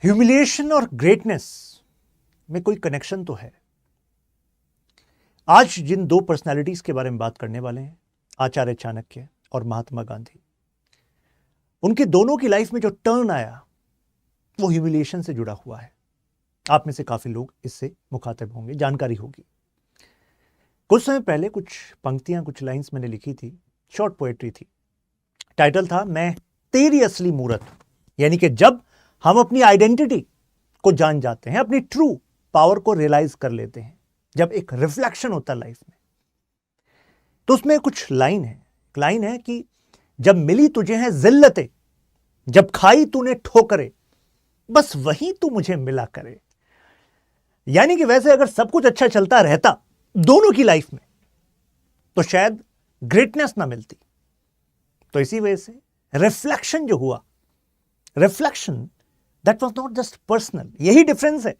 Humiliation और greatness में कोई कनेक्शन तो है। आज जिन दो पर्सनालिटीज के बारे में बात करने वाले हैं, आचार्य चाणक्य और महात्मा गांधी, उनके दोनों की लाइफ में जो टर्न आया वो ह्यूमिलिएशन से जुड़ा हुआ है। आप में से काफी लोग इससे मुखातिब होंगे, जानकारी होगी। कुछ समय पहले कुछ पंक्तियां, कुछ लाइंस मैंने लिखी थी, शॉर्ट पोएट्री थी। टाइटल था मैं तेरी असली मूरत हूं। यानी कि जब हम अपनी आइडेंटिटी को जान जाते हैं, अपनी ट्रू पावर को रियलाइज कर लेते हैं, जब एक रिफ्लेक्शन होता है लाइफ में, तो उसमें कुछ लाइन है। एक लाइन है कि जब मिली तुझे है जिल्लतें, जब खाई तूने ठोकरे, बस वही तू मुझे मिला करे। यानी कि वैसे अगर सब कुछ अच्छा चलता रहता दोनों की लाइफ में, तो शायद ग्रेटनेस ना मिलती। तो इसी वजह से रिफ्लेक्शन जो हुआ, reflection that was not just personal. यही डिफरेंस है।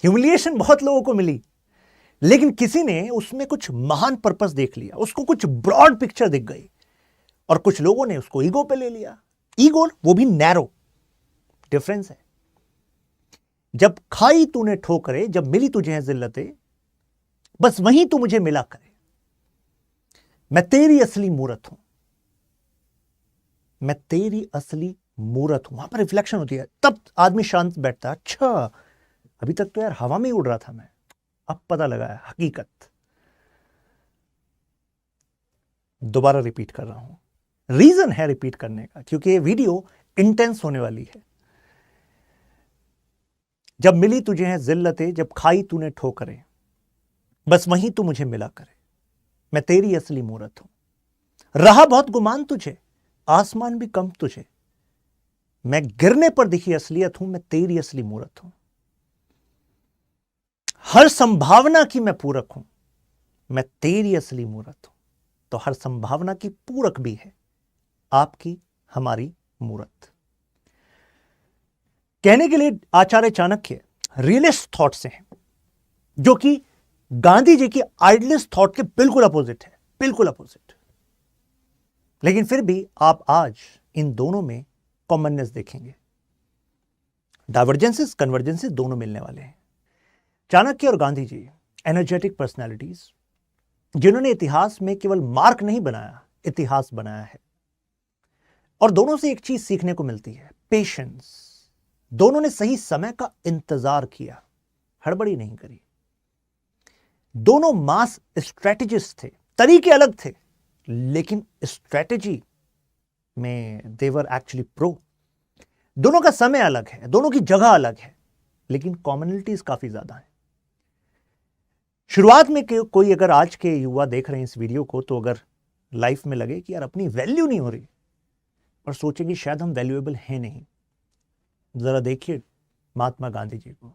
ह्यूमिलिएशन बहुत लोगों को मिली, लेकिन किसी ने उसमें कुछ महान पर्पस देख लिया, उसको कुछ ब्रॉड पिक्चर दिख गई, और कुछ लोगों ने उसको ईगो पे ले लिया। ईगो, वो भी नैरो। डिफरेंस है। जब खाई तूने ठोकरे, जब मिली तुझे है जिल्लतें, बस वहीं तू मुझे मिला करे। मैं तेरी असली मूरत हूं, मैं तेरी असली मूरत हूं। वहां पर रिफ्लेक्शन होती है, तब आदमी शांत बैठता है। अच्छा, अभी तक तो यार हवा में ही उड़ रहा था मैं, अब पता लगा है हकीकत। दोबारा रिपीट कर रहा हूं। रीजन है रिपीट करने का, क्योंकि ये वीडियो इंटेंस होने वाली है। जब मिली तुझे है जिल्लतें, जब खाई तूने ठोकरे, बस वहीं तू मुझे मिला करे। मैं तेरी असली मूरत हूं। रहा बहुत गुमान तुझे, आसमान भी कम तुझे, मैं गिरने पर दिखी असलियत हूं, मैं तेरी असली मूरत हूं। हर संभावना की मैं पूरक हूं, मैं तेरी असली मूरत हूं। तो हर संभावना की पूरक भी है आपकी, हमारी मूरत। कहने के लिए आचार्य चाणक्य रियलिस्ट थॉट से हैं, जो कि गांधी जी की आइडियलिस्ट थॉट के बिल्कुल अपोजिट है, बिल्कुल अपोजिट। लेकिन फिर भी आप आज इन दोनों में कॉमननेस देखेंगे। डाइवर्जेंसेस, कन्वर्जेंसेस दोनों मिलने वाले हैं। चाणक्य और गांधी जी एनर्जेटिक पर्सनालिटीज, जिन्होंने इतिहास में केवल मार्क नहीं बनाया, इतिहास बनाया है। और दोनों से एक चीज सीखने को मिलती है, पेशेंस। दोनों ने सही समय का इंतजार किया, हड़बड़ी नहीं करी। दोनों मास स्ट्रेटेजिस्ट थे, तरीके अलग थे, लेकिन स्ट्रेटेजी में देवर एक्चुअली प्रो। दोनों का समय अलग है, दोनों की जगह अलग है, लेकिन कॉमनलिटीज काफी ज्यादा है। शुरुआत में कोई अगर आज के युवा देख रहे हैं इस वीडियो को, तो अगर लाइफ में लगे कि यार अपनी वैल्यू नहीं हो रही, और सोचे कि शायद हम वैल्यूएबल हैं नहीं, जरा देखिए महात्मा गांधी जी को।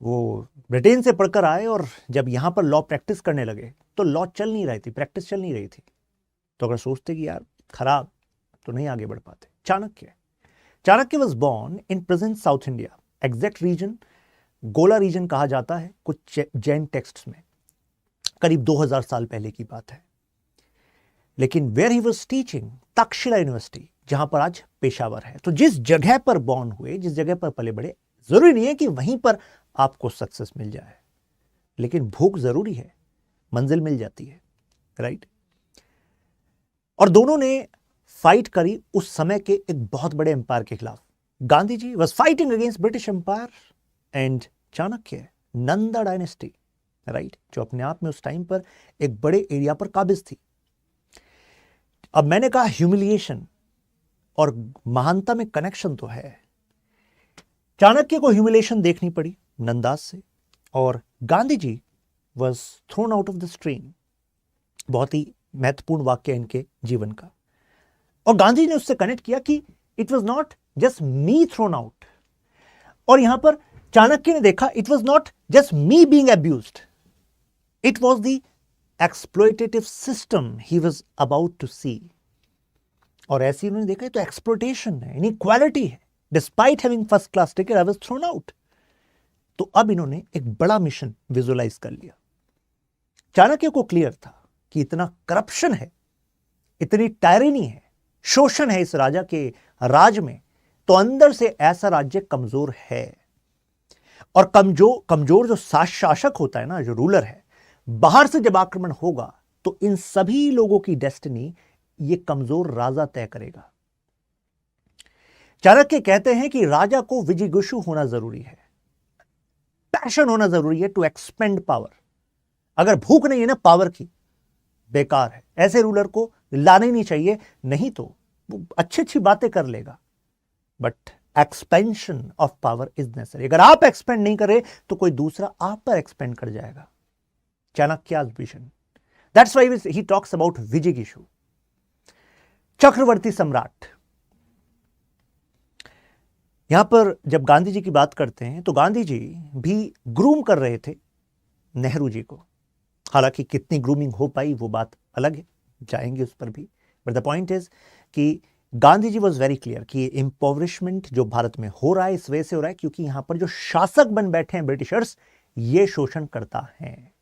वो ब्रिटेन से पढ़कर आए, और जब यहां पर लॉ प्रैक्टिस करने लगे तो लॉ चल नहीं रही थी, प्रैक्टिस चल नहीं रही थी। तो अगर सोचते कि यार खराब, तो नहीं आगे बढ़ पाते। Chanakya was born in present south India, exact region Gola region कहा जाता है कुछ जैन टेक्स्ट्स में। करीब 2000 साल पहले की बात है। लेकिन where he was teaching, Takshashila university, जहां पर आज पेशावर है। तो जिस जगह पर बॉर्न हुए, जिस जगह पर पले बड़े, जरूरी नहीं है कि वहीं पर आपको सक्सेस मिल जाए, लेकिन भूख जरूरी है, मंजिल मिल जाती है, राइट। और दोनों ने फाइट करी उस समय के एक बहुत बड़े एम्पायर के खिलाफ। Gandhi ji was fighting against British empire, and Chanakya Nanda dynasty, right, जो अपने आप में उस टाइम पर एक बड़े एरिया पर काबिज थी। अब मैंने कहा ह्यूमिलिएशन और महानता में कनेक्शन तो है। चाणक्य को ह्यूमिलिएशन देखनी पड़ी नंदास से, और Gandhi ji was thrown out of the stream. बहुत ही महत्वपूर्ण वाक्य इनके जीवन का। और गांधी ने उससे कनेक्ट किया कि it was not just me thrown out. और यहां पर चाणक्य ने देखा it was not just me being abused, it was the exploitative system he was about to see. और ऐसे उन्होंने देखा तो एक्सप्लॉयटेशन है, इनइक्वालिटी है, despite having first class ticket I was thrown out. तो अब इन्होंने एक बड़ा मिशन विजुअलाइज कर लिया। चाणक्य को क्लियर था कि इतना करप्शन है, इतनी टायरेनी है, शोषण है इस राजा के राज में, तो अंदर से ऐसा राज्य कमजोर है। और कमजोर जो शासक होता है ना, जो रूलर है, बाहर से जब आक्रमण होगा तो इन सभी लोगों की डेस्टिनी ये कमजोर राजा तय करेगा। चाणक्य कहते हैं कि राजा को विजिगुषु होना जरूरी है, पैशन होना जरूरी है टू एक्सपेंड पावर। अगर भूख नहीं है ना पावर की, बेकार है, ऐसे रूलर को लाना ही नहीं चाहिए, नहीं तो वो अच्छी अच्छी बातें कर लेगा, but expansion of power is necessary. अगर आप एक्सपेंड नहीं करें तो कोई दूसरा आप पर एक्सपेंड कर जाएगा। Chanakya's vision, that's why he talks about विजिगीषु। चक्रवर्ती सम्राट, यहां पर जब गांधी जी की बात करते हैं तो गांधी जी भी ग्रूम कर रहे थे नेहरू जी को। हालांकि कितनी ग्रूमिंग हो पाई वो बात अलग है, जाएंगे उस पर भी, बट द पॉइंट इज कि Gandhi ji was very clear कि इम्पोवरिशमेंट जो भारत में हो रहा है इस वजह से हो रहा है क्योंकि यहां पर जो शासक बन बैठे हैं ब्रिटिशर्स, ये शोषण करता है।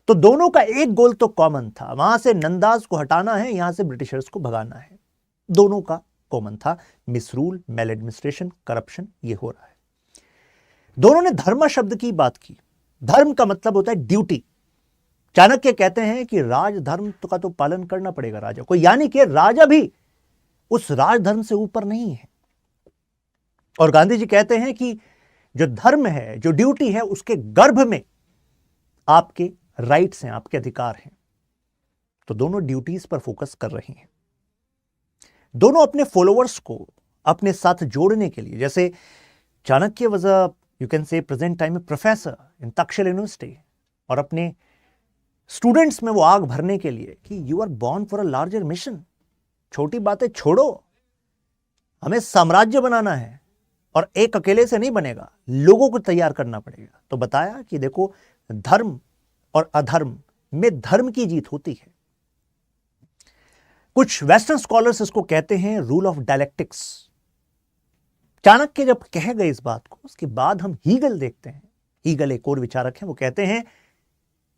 तो दोनों का एक गोल तो कॉमन था, वहां से नंदाज को हटाना है, यहां से ब्रिटिशर्स को भगाना है। दोनों का कॉमन था, मिसरूल, मेल एडमिनिस्ट्रेशन, करप्शन, ये हो रहा है। दोनों ने धर्म शब्द की बात की। धर्म का मतलब होता है ड्यूटी। चाणक्य कहते हैं कि राजधर्म का तो पालन करना पड़ेगा राजा को, यानी कि राजा भी उस राजधर्म से ऊपर नहीं है। और गांधी जी कहते हैं कि जो धर्म है, जो ड्यूटी है, उसके गर्भ में आपके राइट्स हैं, आपके अधिकार हैं। तो दोनों ड्यूटीज पर फोकस कर रहे हैं। दोनों अपने फॉलोअर्स को अपने साथ जोड़ने के लिए, जैसे Chanakya was a, you can say present time में प्रोफेसर इन तक्षशिला यूनिवर्सिटी, और अपने स्टूडेंट्स में वो आग भरने के लिए कि you are born for a larger mission, छोटी बातें छोड़ो, हमें साम्राज्य बनाना है और एक अकेले से नहीं बनेगा, लोगों को तैयार करना पड़ेगा। तो बताया कि देखो, धर्म और अधर्म में धर्म की जीत होती है। कुछ वेस्टर्न स्कॉलर्स इसको कहते हैं रूल ऑफ डायलेक्टिक्स। चाणक्य जब कह गए इस बात को, उसके बाद हम हीगल देखते हैं। हीगल एक और विचारक हैं, वो कहते हैं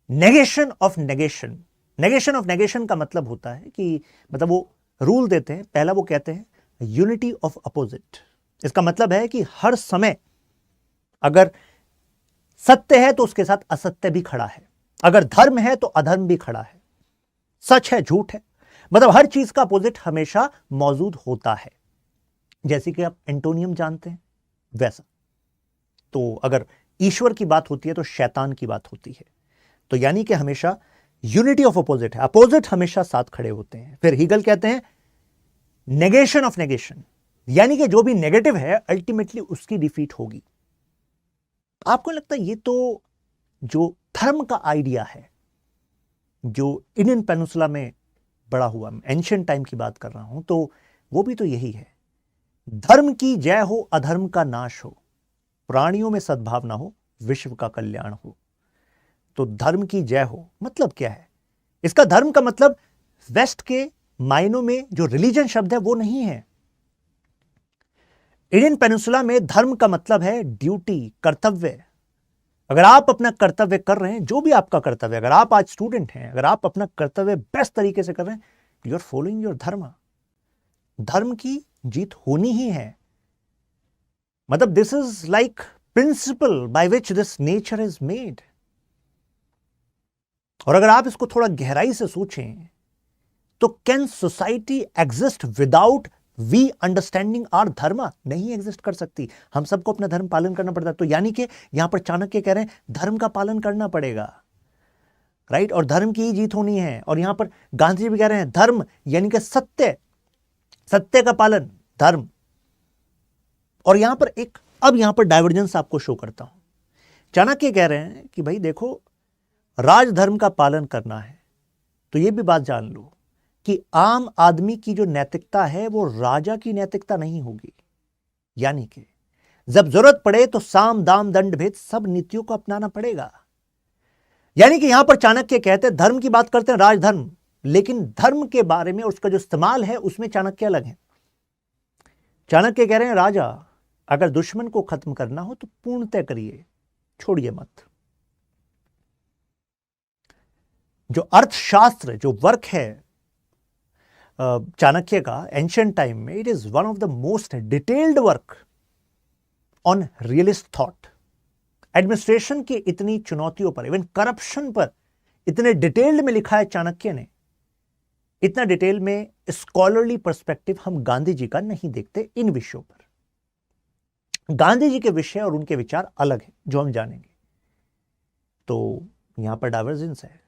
negation of negation. Negation of negation का मतलब होता है कि मतलब वो रूल देते हैं। पहला वो कहते हैं यूनिटी ऑफ अपोजिट। इसका मतलब है कि हर समय अगर सत्य है तो उसके साथ असत्य भी खड़ा है, अगर धर्म है तो अधर्म भी खड़ा है, सच है झूठ है, मतलब हर चीज का अपोजिट हमेशा मौजूद होता है। जैसे कि आप एंटोनियम जानते हैं वैसा। तो अगर ईश्वर की बात होती है तो शैतान की बात होती है। तो यानी कि हमेशा यूनिटी ऑफ अपोजिट है, अपोजिट हमेशा साथ खड़े होते हैं। फिर हीगल कहते हैं नेगेशन ऑफ नेगेशन, यानी कि जो भी नेगेटिव है अल्टीमेटली उसकी डिफीट होगी। आपको लगता है ये तो जो धर्म का आइडिया है, जो इंडियन पेनिनसुला में बड़ा हुआ, एंशिएंट टाइम की बात कर रहा हूं, तो वो भी तो यही है, धर्म की जय हो, अधर्म का नाश हो, प्राणियों में सद्भावना हो, विश्व का कल्याण हो। तो धर्म की जय हो मतलब क्या है? इसका धर्म का मतलब वेस्ट के मायनों में जो रिलीजन शब्द है वो नहीं है। इंडियन पेनिनसुला में धर्म का मतलब है ड्यूटी, कर्तव्य। अगर आप अपना कर्तव्य कर रहे हैं, जो भी आपका कर्तव्य, अगर आप आज स्टूडेंट हैं, अगर आप अपना कर्तव्य बेस्ट तरीके से कर रहे हैं, यू आर फॉलोइंग योर धर्म। धर्म की जीत होनी ही है। मतलब this is like principle by which this nature is made. और अगर आप इसको थोड़ा गहराई से सोचें तो can society exist without we understanding our dharma? नहीं एग्जिस्ट कर सकती। हम सबको अपना धर्म पालन करना पड़ता है। तो यानी कि यहां पर चाणक्य कह रहे हैं धर्म का पालन करना पड़ेगा, राइट? और धर्म की ही जीत होनी है। और यहां पर गांधी जी भी कह रहे हैं धर्म यानी कि सत्य, सत्य का पालन, धर्म। और यहां पर अब यहां पर डाइवर्जेंस आपको शो करता हूं। चाणक्य कह रहे हैं कि भाई देखो, राजधर्म का पालन करना है तो यह भी बात जान लो कि आम आदमी की जो नैतिकता है वो राजा की नैतिकता नहीं होगी। यानी कि जब जरूरत पड़े तो साम दाम दंड भेद सब नीतियों को अपनाना पड़ेगा। यानी कि यहां पर चाणक्य कहते हैं धर्म की बात करते हैं राजधर्म, लेकिन धर्म के बारे में उसका जो इस्तेमाल है उसमें चाणक्य अलग है। चाणक्य कह रहे हैं राजा अगर दुश्मन को खत्म करना हो तो पूर्णतः करिए, छोड़िए मत। जो अर्थशास्त्र, जो वर्क है, चाणक्य का एंशिएंट टाइम में, it is one of the most detailed work on realist thought. Administration की इतनी चुनौतियों पर, इवन करप्शन पर इतने डिटेल्ड में लिखा है चाणक्य ने। इतना डिटेल में स्कॉलरली पर्सपेक्टिव हम गांधी जी का नहीं देखते इन विषयों पर। गांधी जी के विषय और उनके विचार अलग हैं जो हम जानेंगे। तो यहां पर डाइवर्जेंस है,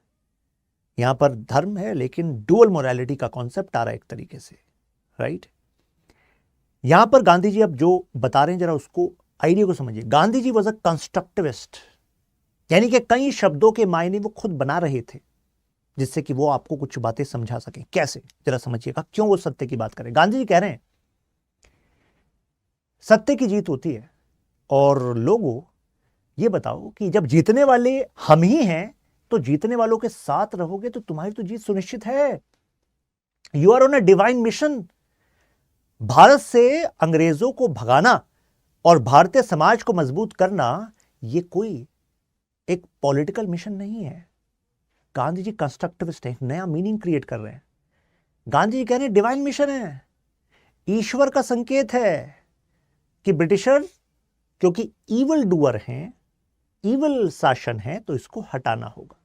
यहां पर धर्म है, लेकिन डुअल मोरालिटी का कॉन्सेप्ट आ रहा है एक तरीके से, राइट। यहां पर गांधी जी अब जो बता रहे हैं जरा उसको, आइडिया को समझिए। Gandhi ji was a constructivist, यानी कि कई शब्दों के मायने वो खुद बना रहे थे जिससे कि वो आपको कुछ बातें समझा सकें। कैसे, जरा समझिएगा क्यों वो सत्य की बात करें। गांधी जी कह रहे हैं सत्य की जीत होती है, और लोगों ये बताओ कि जब जीतने वाले हम ही हैं तो जीतने वालों के साथ रहोगे तो तुम्हारी तो जीत सुनिश्चित है। You are on a divine mission. Bharat से अंग्रेजों को भगाना और भारतीय समाज को मजबूत करना ये कोई एक पॉलिटिकल मिशन नहीं है। गांधी जी कंस्ट्रक्टिविस्ट है, नया मीनिंग क्रिएट कर रहे हैं। गांधी जी कह रहे हैं डिवाइन मिशन है, ईश्वर का संकेत है कि ब्रिटिशर क्योंकि ईवल डूअर हैं, ईवल शासन है, तो इसको हटाना होगा।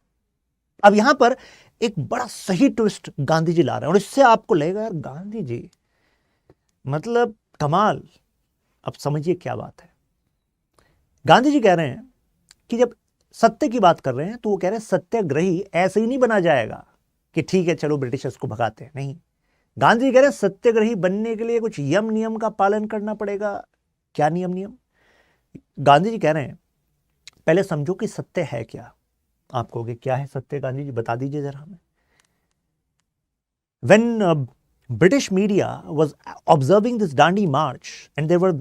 अब यहां पर एक बड़ा सही ट्विस्ट गांधी जी ला रहे हैं, और इससे आपको लगेगा यार गांधी जी मतलब कमाल। अब समझिए क्या बात है। गांधी जी कह रहे हैं कि जब सत्य की बात कर रहे हैं तो वो कह रहे हैं सत्याग्रही ऐसे ही नहीं बना जाएगा कि ठीक है चलो ब्रिटिशर्स को भगाते हैं, नहीं। गांधी जी कह रहे हैं सत्याग्रही बनने के लिए कुछ यम नियम का पालन करना पड़ेगा। क्या नियम? गांधी जी कह रहे हैं पहले समझो कि सत्य है क्या। आप कहोगे क्या है सत्य, गांधी जी बता दीजिए जरा हमें। When British media was observing this Dandi march, and there were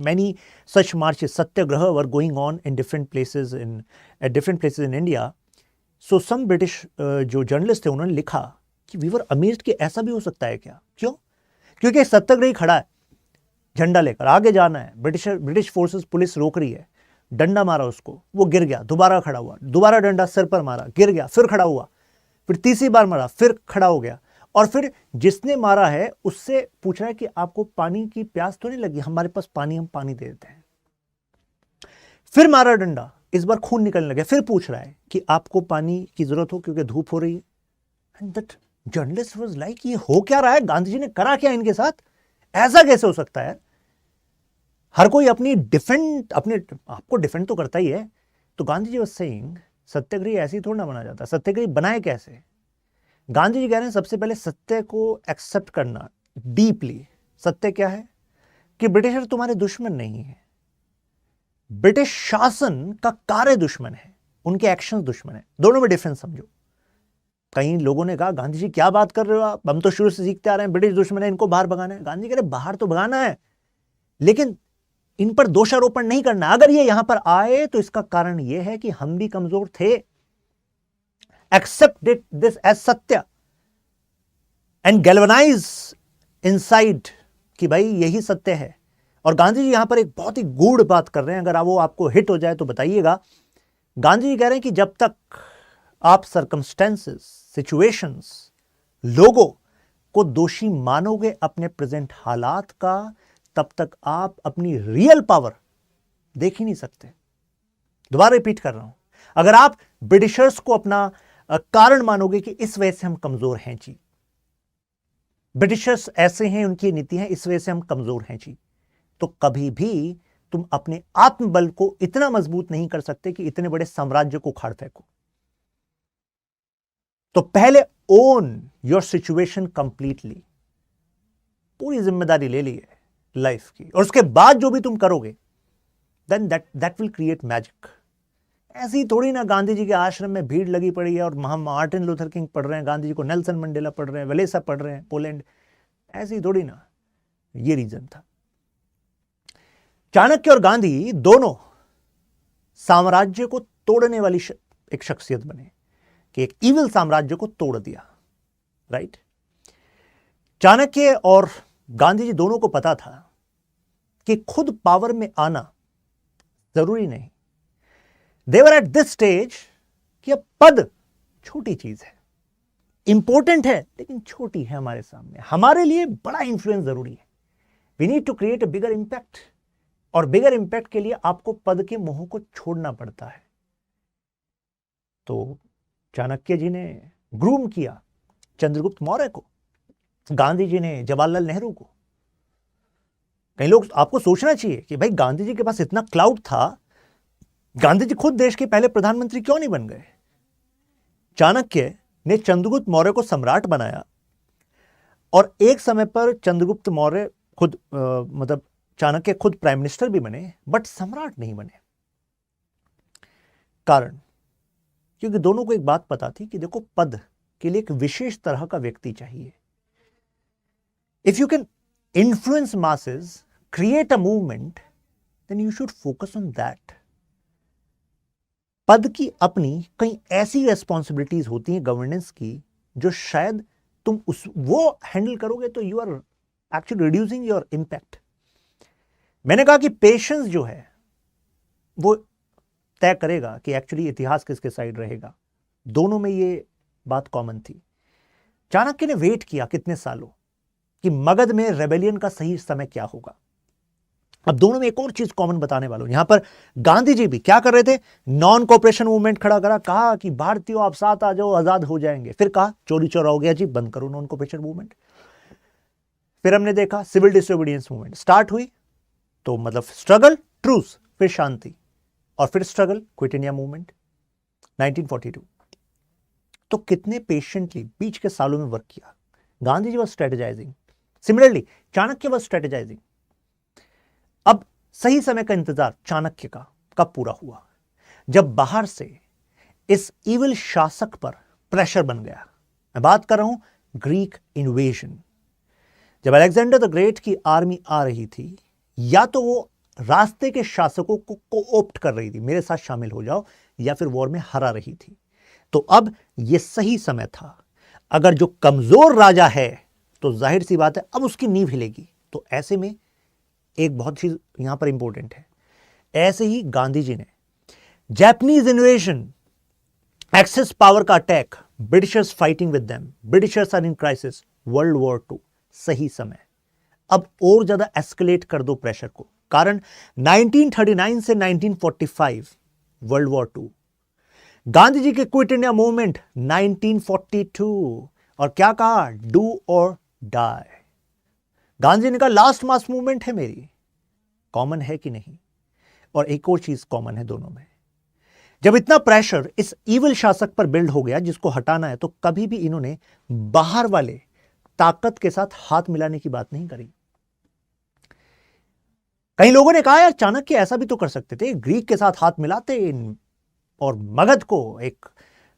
many such marches, satyagraha were going on in different places at different places in India. So some British जो जर्नलिस्ट थे उन्होंने लिखा कि we were amazed कि ऐसा भी हो सकता है क्या। क्यों? क्योंकि एक सत्याग्रही खड़ा है झंडा लेकर, आगे जाना है, ब्रिटिश फोर्सेस पुलिस रोक रही है, डंडा मारा उसको, वो गिर गया, दोबारा खड़ा हुआ, दोबारा डंडा सिर पर मारा, गिर गया, फिर खड़ा हुआ, फिर तीसरी बार मारा, फिर खड़ा हो गया, और फिर जिसने मारा है उससे पूछ रहा है कि आपको पानी की प्यास तो नहीं लगी, हमारे पास पानी, हम पानी दे देते हैं। फिर मारा डंडा, इस बार खून निकलने लगा, फिर पूछ रहा है कि आपको पानी की जरूरत हो क्योंकि धूप हो रही है। And that journalist was like ये हो क्या रहा है, गांधी जी ने करा क्या इनके साथ, ऐसा कैसे हो सकता है। हर कोई अपने आपको डिफेंड तो करता ही है। तो गांधी जी वाज सेइंग सत्याग्रही ऐसे ही थोड़ा ना बना जाता, सत्याग्रही बनाए कैसे। गांधी जी कह रहे हैं सबसे पहले सत्य को एक्सेप्ट करना डीपली। सत्य क्या है कि ब्रिटिशर तुम्हारे दुश्मन नहीं है, ब्रिटिश शासन का कार्य दुश्मन है, उनके एक्शंस दुश्मन है। दोनों में डिफरेंस समझो। कई लोगों ने कहा गांधी जी क्या बात कर रहे हो आप, हम तो शुरू से सीखते आ रहे हैं ब्रिटिश दुश्मन है, इनको बाहर भगाना है। गांधी कह रहे बाहर तो भगाना है लेकिन इन पर दोषारोपण नहीं करना। अगर ये यहां पर आए तो इसका कारण यह है कि हम भी कमजोर थे। एक्सेप्ट दिस एज सत्य एंड गैल्वनाइज इनसाइड कि भाई यही सत्य है। और गांधी जी यहां पर एक बहुत ही गूढ़ बात कर रहे हैं, अगर वो आपको हिट हो जाए तो बताइएगा। गांधी जी कह रहे हैं कि जब तक आप सर्कमस्टेंसेस, सिचुएशंस, लोगों को दोषी मानोगे अपने प्रेजेंट हालात का, तब तक आप अपनी रियल पावर देख ही नहीं सकते। दोबारा रिपीट कर रहा हूं, अगर आप ब्रिटिशर्स को अपना कारण मानोगे कि इस वजह से हम कमजोर हैं जी, ब्रिटिशर्स ऐसे हैं, उनकी नीति है, इस वजह से हम कमजोर हैं जी, तो कभी भी तुम अपने आत्मबल को इतना मजबूत नहीं कर सकते कि इतने बड़े साम्राज्य को उखाड़ फेंको। तो पहले ओन योर सिचुएशन कंप्लीटली, पूरी जिम्मेदारी ले ली है लाइफ की, और उसके बाद जो भी तुम करोगे then that will create magic. ऐसी थोड़ी ना गांधी जी के आश्रम में भीड़ लगी पड़ी है और हम मार्टिन लूथर किंग पढ़ रहे हैं, गांधी जी को नेल्सन मंडेला पढ़ रहे हैं, वेलेसा पढ़ रहे हैं, पोलैंड, ऐसी थोड़ी ना। ये रीजन था। चाणक्य और गांधी दोनों साम्राज्य को तोड़ने वाली एक शख्सियत बने कि एक इविल साम्राज्य को तोड़ दिया, राइट। चाणक्य और गांधी जी दोनों को पता था कि खुद पावर में आना जरूरी नहीं। दे वर एट दिस स्टेज कि अब पद छोटी चीज है, इंपॉर्टेंट है लेकिन छोटी है हमारे सामने। हमारे लिए बड़ा इंफ्लुएंस जरूरी है। We need to create a bigger impact, और बिगर इंपैक्ट के लिए आपको पद के मोह को छोड़ना पड़ता है। तो चाणक्य जी ने ग्रूम किया चंद्रगुप्त मौर्य को, गांधी जी ने जवाहरलाल नेहरू को। कई लोग, आपको सोचना चाहिए कि भाई गांधी जी के पास इतना क्लाउड था, गांधी जी खुद देश के पहले प्रधानमंत्री क्यों नहीं बन गए? चाणक्य ने चंद्रगुप्त मौर्य को सम्राट बनाया, और एक समय पर चंद्रगुप्त मौर्य खुद मतलब चाणक्य खुद प्राइम मिनिस्टर भी बने, बट सम्राट नहीं बने। कारण, क्योंकि दोनों को एक बात पता थी कि देखो, पद के लिए एक विशेष तरह का व्यक्ति चाहिए। If you can influence masses, create a movement, then you should focus on that. पद की अपनी कई ऐसी रेस्पॉन्सिबिलिटीज होती हैं गवर्नेंस की, जो शायद तुम वो हैंडल करोगे तो you are actually reducing your impact. मैंने कहा कि पेशेंस जो है वो तय करेगा कि एक्चुअली इतिहास किसके साइड रहेगा। दोनों में ये बात कॉमन थी। चाणक्य ने वेट किया कितने सालों कि मगध में रेबेलियन का सही समय क्या होगा। अब दोनों में एक और चीज कॉमन बताने वाला हूं। यहां पर गांधी जी भी क्या कर रहे थे? नॉन कोऑपरेशन मूवमेंट खड़ा करा, कहा कि भारतीयों आप साथ आ जाओ, आजाद हो जाएंगे। फिर कहा चोरी चोरा हो गया जी, बंद करो नॉन कोऑपरेशन मूवमेंट। फिर हमने देखा सिविल डिसोबीडियंस मूवमेंट स्टार्ट हुई, तो मतलब स्ट्रगल, ट्रूस, फिर शांति, और फिर स्ट्रगल, क्विट इंडिया मूवमेंट 1942। तो कितने पेशेंटली बीच के सालों में वर्क किया। Gandhi ji was strategizing, similarly Chanakya was strategizing. अब सही समय का इंतजार चाणक्य का कब पूरा हुआ? जब बाहर से इस इविल शासक पर प्रेशर बन गया। मैं बात कर रहा हूं ग्रीक इन्वेजन। जब अलेक्जेंडर द ग्रेट की आर्मी आ रही थी, या तो वो रास्ते के शासकों को कोऑप्ट कर रही थी, मेरे साथ शामिल हो जाओ, या फिर वॉर में हरा रही थी। तो अब यह सही समय था। अगर जो कमजोर राजा है तो जाहिर सी बात है अब उसकी नींव हिलेगी। तो ऐसे में एक बहुत चीज यहां पर इंपॉर्टेंट है। ऐसे ही गांधी जी ने जापानीज इन्वेजन, एक्सेस पावर का attack, Britishers fighting with them, Britishers are in crisis, world war 2, सही समय। अब और ज्यादा एस्केलेट कर दो प्रेशर को। कारण 1939 से 1945 वर्ल्ड वॉर 2, गांधी जी के क्विट इंडिया मूवमेंट 1942, और क्या कहा? डू और डाई। गांधी ने कहा लास्ट मास मूवमेंट है मेरी। कॉमन है कि नहीं? और एक और चीज कॉमन है दोनों में। जब इतना प्रेशर इस इविल शासक पर बिल्ड हो गया जिसको हटाना है, तो कभी भी इन्होंने बाहर वाले ताकत के साथ हाथ मिलाने की बात नहीं करी। कई लोगों ने कहा यार चाणक्य ऐसा भी तो कर सकते थे, ग्रीक के साथ हाथ मिलाते और मगध को एक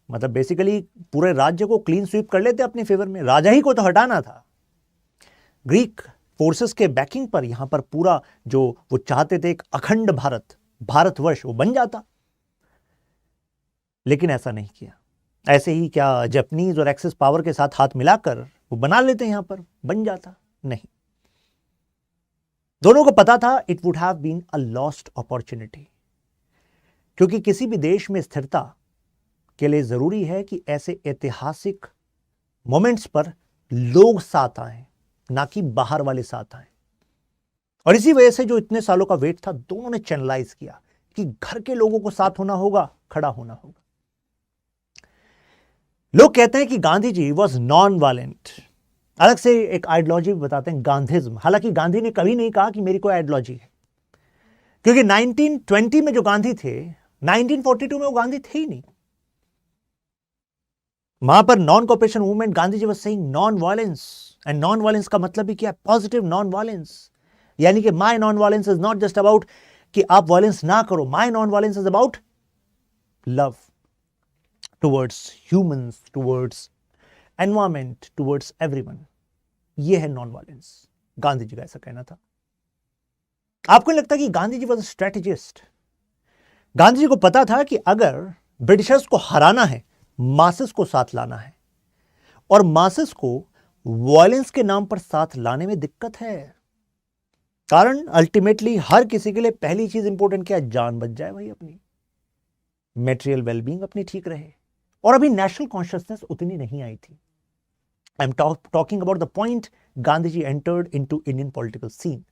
मतलब बेसिकली पूरे राज्य को क्लीन स्वीप कर लेते अपने फेवर में। राजा ही को तो हटाना था। ग्रीक फोर्सेस के बैकिंग पर यहां पर पूरा जो वो चाहते थे एक अखंड भारतवर्ष, वो बन जाता। लेकिन ऐसा नहीं किया। ऐसे ही क्या जापानीज और एक्सेस पावर के साथ हाथ मिलाकर वो बना लेते, यहां पर बन जाता? नहीं। दोनों को पता था it would have been a lost opportunity, क्योंकि किसी भी देश में स्थिरता के लिए जरूरी है कि ऐसे ऐतिहासिक मोमेंट्स पर लोग साथ आए, ना कि बाहर वाले साथ आए। और इसी वजह से जो इतने सालों का वेट था, दोनों ने चैनलाइज किया कि घर के लोगों को साथ होना होगा, खड़ा होना होगा। लोग कहते हैं कि Gandhi ji was non violent. अलग से एक आइडियोलॉजी बताते हैं, गांधीज्म। हालांकि गांधी ने कभी नहीं कहा कि मेरी कोई आइडियोलॉजी है, क्योंकि 1920 में जो गांधी थे, 1942 में वो गांधी थे ही नहीं। वहां पर non cooperation movement, Gandhi ji was saying non violence, and non violence का मतलब भी क्या है? Positive non violence. यानी कि my non violence is not just about कि आप वायलेंस ना करो, my non violence is about love towards humans, towards environment, towards everyone. ये है नॉन वायलेंस। गांधी जी का ऐसा कहना था। आपको नहीं लगता कि Gandhi ji was a strategist? Gandhi ji को पता था कि अगर ब्रिटिशर्स को हराना है, मासेस को साथ लाना है, और मासेस को वायलेंस के नाम पर साथ लाने में दिक्कत है। कारण अल्टीमेटली हर किसी के लिए पहली चीज इंपॉर्टेंट क्या है? जान बच जाए भाई, अपनी मेटेरियल वेलबींग अपनी ठीक रहे। और अभी नेशनल कॉन्शियसनेस उतनी नहीं आई थी। I am talking about the point Gandhi ji entered into Indian political scene.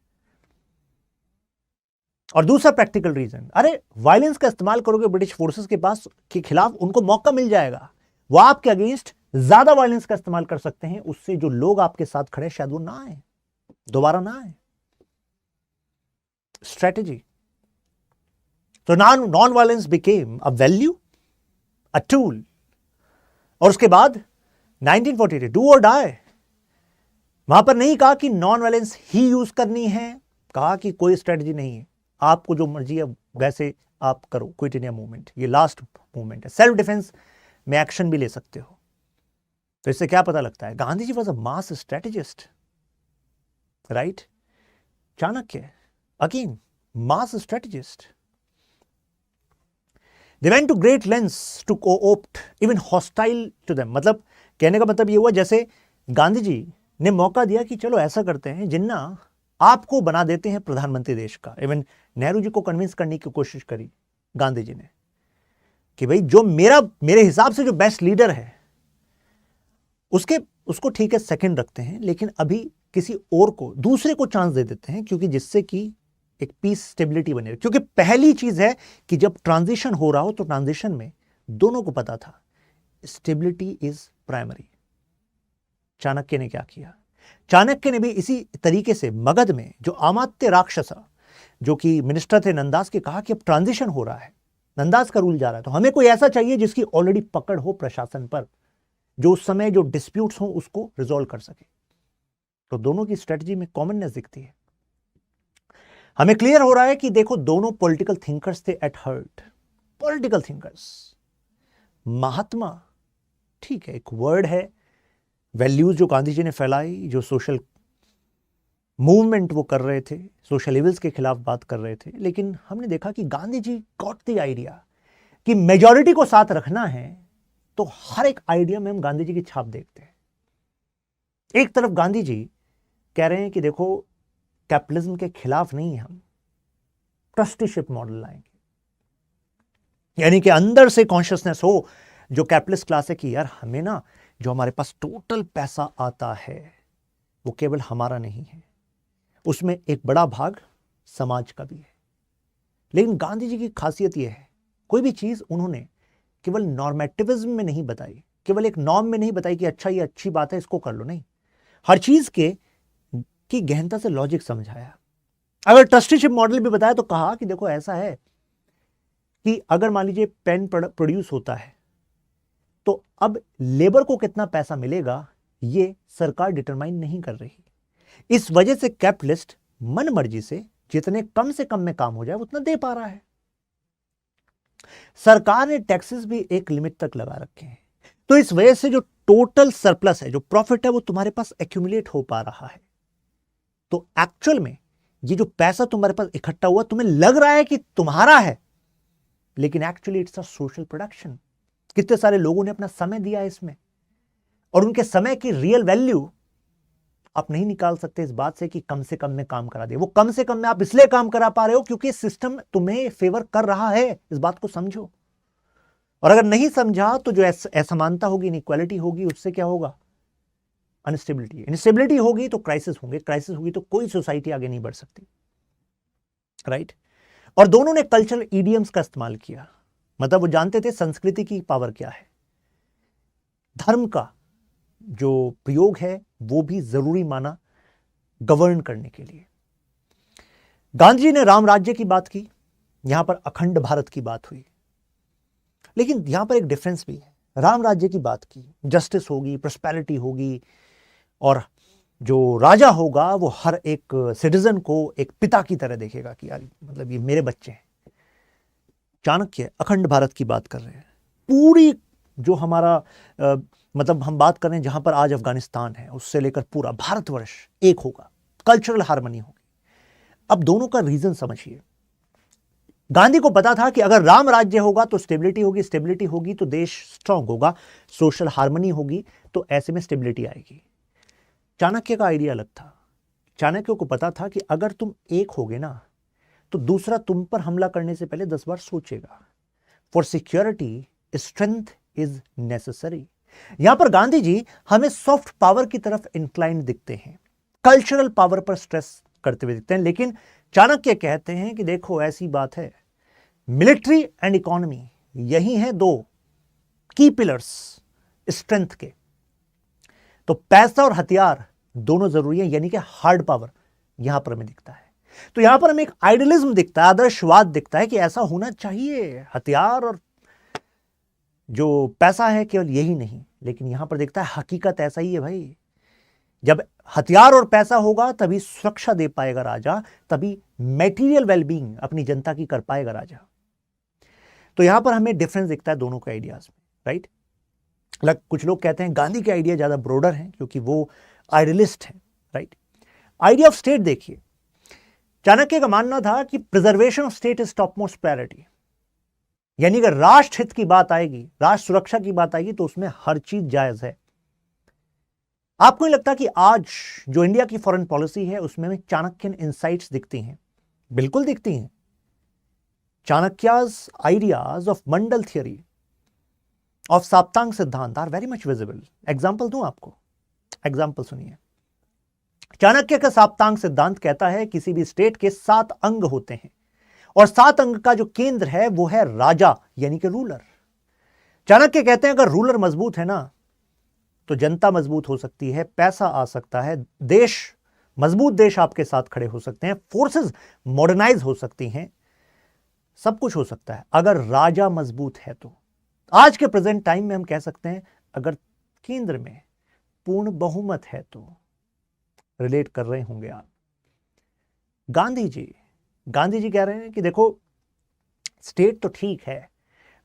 और दूसरा प्रैक्टिकल रीजन, अरे वायलेंस का इस्तेमाल करोगे ब्रिटिश फोर्सेस के पास के खिलाफ, उनको मौका मिल जाएगा, वो आपके अगेंस्ट ज्यादा वायलेंस का इस्तेमाल कर सकते हैं, उससे जो लोग आपके साथ खड़े शायद वो ना आए, दोबारा ना आए। स्ट्रेटेजी। तो non violence became a value, a tool. और उसके बाद 1948 डू और डाई, वहां पर नहीं कहा कि नॉन वायलेंस ही यूज करनी है, कहा कि कोई स्ट्रेटजी नहीं है, आपको जो मर्जी है वैसे आप करो। क्विट इंडिया मूवमेंट ये लास्ट मूवमेंट है, सेल्फ डिफेंस में एक्शन भी ले सकते हो। तो इससे क्या पता लगता है, Gandhi ji was a mass strategist, right. Chanakya again mass strategist. They went to great lengths to co-opt even hostile to them। मतलब कहने का मतलब ये हुआ जैसे गांधी जी ने मौका दिया कि चलो ऐसा करते हैं, जिन्ना आपको बना देते हैं प्रधानमंत्री देश का। इवन नेहरू जी को कन्विंस करने की कोशिश करी गांधी जी ने कि भाई जो मेरे हिसाब से जो बेस्ट लीडर है उसको ठीक है सेकंड रखते हैं, लेकिन अभी किसी और को, दूसरे को चांस दे देते हैं, क्योंकि जिससे कि एक पीस स्टेबिलिटी बने। क्योंकि पहली चीज है कि जब ट्रांजिशन हो रहा हो तो ट्रांजिशन में दोनों को पता था स्टेबिलिटी इज प्राइमरी। चाणक्य ने क्या किया, चाणक्य ने भी इसी तरीके से मगध में जो अमात्य राक्षसा जो कि मिनिस्टर थे नंदास के, कहा कि अब ट्रांजिशन हो रहा है, नंदास का रूल जा रहा है, तो हमें कोई ऐसा चाहिए जिसकी ऑलरेडी पकड़ हो प्रशासन पर, जो उस समय जो डिस्प्यूट्स हो उसको रिजॉल्व कर सके। तो दोनों की स्ट्रेटजी में कॉमननेस दिखती है। हमें क्लियर हो रहा है कि देखो दोनों पॉलिटिकल थिंकर्स थे एट हार्ट, पॉलिटिकल थिंकर्स। महात्मा ठीक है एक वर्ड है, वैल्यूज जो गांधी जी ने फैलाई, जो सोशल मूवमेंट वो कर रहे थे, सोशल इविल्स के खिलाफ बात कर रहे थे, लेकिन हमने देखा कि गांधी जी गॉट द आइडिया कि मेजॉरिटी को साथ रखना है, तो हर एक आइडिया में हम गांधी जी की छाप देखते हैं। एक तरफ गांधी जी कह रहे हैं कि देखो कैपिटलिज्म के खिलाफ नहीं, हम ट्रस्टीशिप मॉडल लाएंगे, यानी कि अंदर से कॉन्शियसनेस हो जो कैपिटलिस्ट क्लास है कि यार हमें ना जो हमारे पास टोटल पैसा आता है वो केवल हमारा नहीं है, उसमें एक बड़ा भाग समाज का भी है। लेकिन गांधी जी की खासियत यह है, कोई भी चीज उन्होंने केवल नॉर्मेटिविज्म में नहीं बताई, केवल एक नॉर्म में नहीं बताई कि अच्छा ये अच्छी बात है इसको कर लो, नहीं, हर चीज की गहनता से लॉजिक समझाया। अगर ट्रस्टीशिप मॉडल भी बताया तो कहा कि देखो ऐसा है कि अगर मान लीजिए पेन प्रोड्यूस होता है तो अब लेबर को कितना पैसा मिलेगा ये सरकार डिटरमाइन नहीं कर रही। इस वजह से कैपिटलिस्ट मन मर्जी से जितने कम से कम में काम हो जाए उतना दे पा रहा है। सरकार ने टैक्सेस भी एक लिमिट तक लगा रखे हैं, तो इस वजह से जो टोटल सरप्लस है, जो प्रॉफिट है, वो तुम्हारे पास एक्यूमुलेट हो पा रहा है। तो एक्चुअल में ये जो पैसा तुम्हारे पास इकट्ठा हुआ तुम्हें लग रहा है कि तुम्हारा है, लेकिन actually it's a social production. कितने सारे लोगों ने अपना समय दिया है इसमें, और उनके समय की रियल वैल्यू आप नहीं निकाल सकते इस बात से कि कम से कम में काम करा दिया। वो कम से कम में आप इसलिए काम करा पा रहे हो क्योंकि सिस्टम तुम्हें फेवर कर रहा है, इस बात को समझो। और अगर नहीं समझा तो जो असमानता होगी, इनइक्वालिटी होगी, उससे क्या होगा, अनस्टेबिलिटी। इनस्टेबिलिटी होगी तो क्राइसिस होंगे, क्राइसिस होगी तो कोई सोसाइटी आगे नहीं बढ़ सकती, राइट। और दोनों ने कल्चरल ईडियम्स का इस्तेमाल किया, मतलब वो जानते थे संस्कृति की पावर क्या है, धर्म का जो प्रयोग है वो भी जरूरी माना गवर्न करने के लिए। गांधी जी ने राम राज्य की बात की, यहां पर अखंड भारत की बात हुई, लेकिन यहां पर एक डिफरेंस भी है। राम राज्य की बात की, जस्टिस होगी, प्रॉस्पेरिटी होगी, और जो राजा होगा वो हर एक सिटीजन को एक पिता की तरह देखेगा कि यार मतलब ये मेरे बच्चे हैं। चाणक्य अखंड भारत की बात कर रहे हैं, पूरी जो हमारा मतलब हम बात कर रहे हैं जहां पर आज अफगानिस्तान है, उससे लेकर पूरा भारतवर्ष एक होगा, कल्चरल हार्मनी होगी। अब दोनों का रीजन समझिए। गांधी को पता था कि अगर राम राज्य होगा तो स्टेबिलिटी होगी, स्टेबिलिटी होगी तो देश स्ट्रांग होगा, सोशल हार्मनी होगी तो ऐसे में स्टेबिलिटी आएगी। चाणक्य का आइडिया अलग था। चाणक्य को पता था कि अगर तुम एक होगे ना तो दूसरा तुम पर हमला करने से पहले 10 बार सोचेगा। For security strength is necessary. यहां पर गांधी जी हमें सॉफ्ट पावर की तरफ इंक्लाइंड दिखते हैं, कल्चरल पावर पर स्ट्रेस करते हुए दिखते हैं। लेकिन चाणक्य कहते हैं कि देखो ऐसी बात है, मिलिट्री एंड इकोनॉमी यही हैं दो की पिलर्स स्ट्रेंथ के। तो पैसा और हथियार दोनों जरूरी है, यानी कि हार्ड पावर यहां पर हमें दिखता है। तो यहां पर हमें एक आइडियलिज्म दिखता है, आदर्शवाद दिखता है कि ऐसा होना चाहिए, हथियार और जो पैसा है केवल यही नहीं। लेकिन यहां पर दिखता है हकीकत ऐसा ही है भाई, जब हथियार और पैसा होगा तभी सुरक्षा दे पाएगा राजा, तभी मेटीरियल वेलबींग अपनी जनता की कर पाएगा राजा। तो यहां पर हमें डिफरेंस दिखता है दोनों के आइडियाज में, राइट। कुछ लोग कहते हैं गांधी के आइडिया ज्यादा ब्रॉडर हैं क्योंकि वो आइडियलिस्ट हैं, राइट। आइडिया ऑफ स्टेट देखिए, चाणक्य का मानना था कि preservation of state is top most priority, यानी कि राष्ट्र हित की बात आएगी, राष्ट्र सुरक्षा की बात आएगी तो उसमें हर चीज जायज है। आपको नहीं लगता कि आज जो इंडिया की फॉरेन पॉलिसी है उसमें हमें चाणक्यन इंसाइट्स दिखती हैं? बिल्कुल दिखती हैं। Chanakya's ideas of mandal theory of saptang siddhant are very much visible. Example दूं आपको, एग्जाम्पल सुनिए। चाणक्य का साप्तांग सिद्धांत कहता है किसी भी स्टेट के 7 अंग होते हैं और 7 अंग का जो केंद्र है वो है राजा, यानी कि रूलर। चाणक्य कहते हैं अगर रूलर मजबूत है ना तो जनता मजबूत हो सकती है, पैसा आ सकता है, देश मजबूत देश आपके साथ खड़े हो सकते हैं, फोर्सेस मॉडर्नाइज हो सकती हैं, सब कुछ हो सकता है अगर राजा मजबूत है। तो आज के प्रेजेंट टाइम में हम कह सकते हैं अगर केंद्र में पूर्ण बहुमत है तो। रिलेट कर रहे होंगे आप। गांधी जी कह रहे हैं कि देखो स्टेट तो ठीक है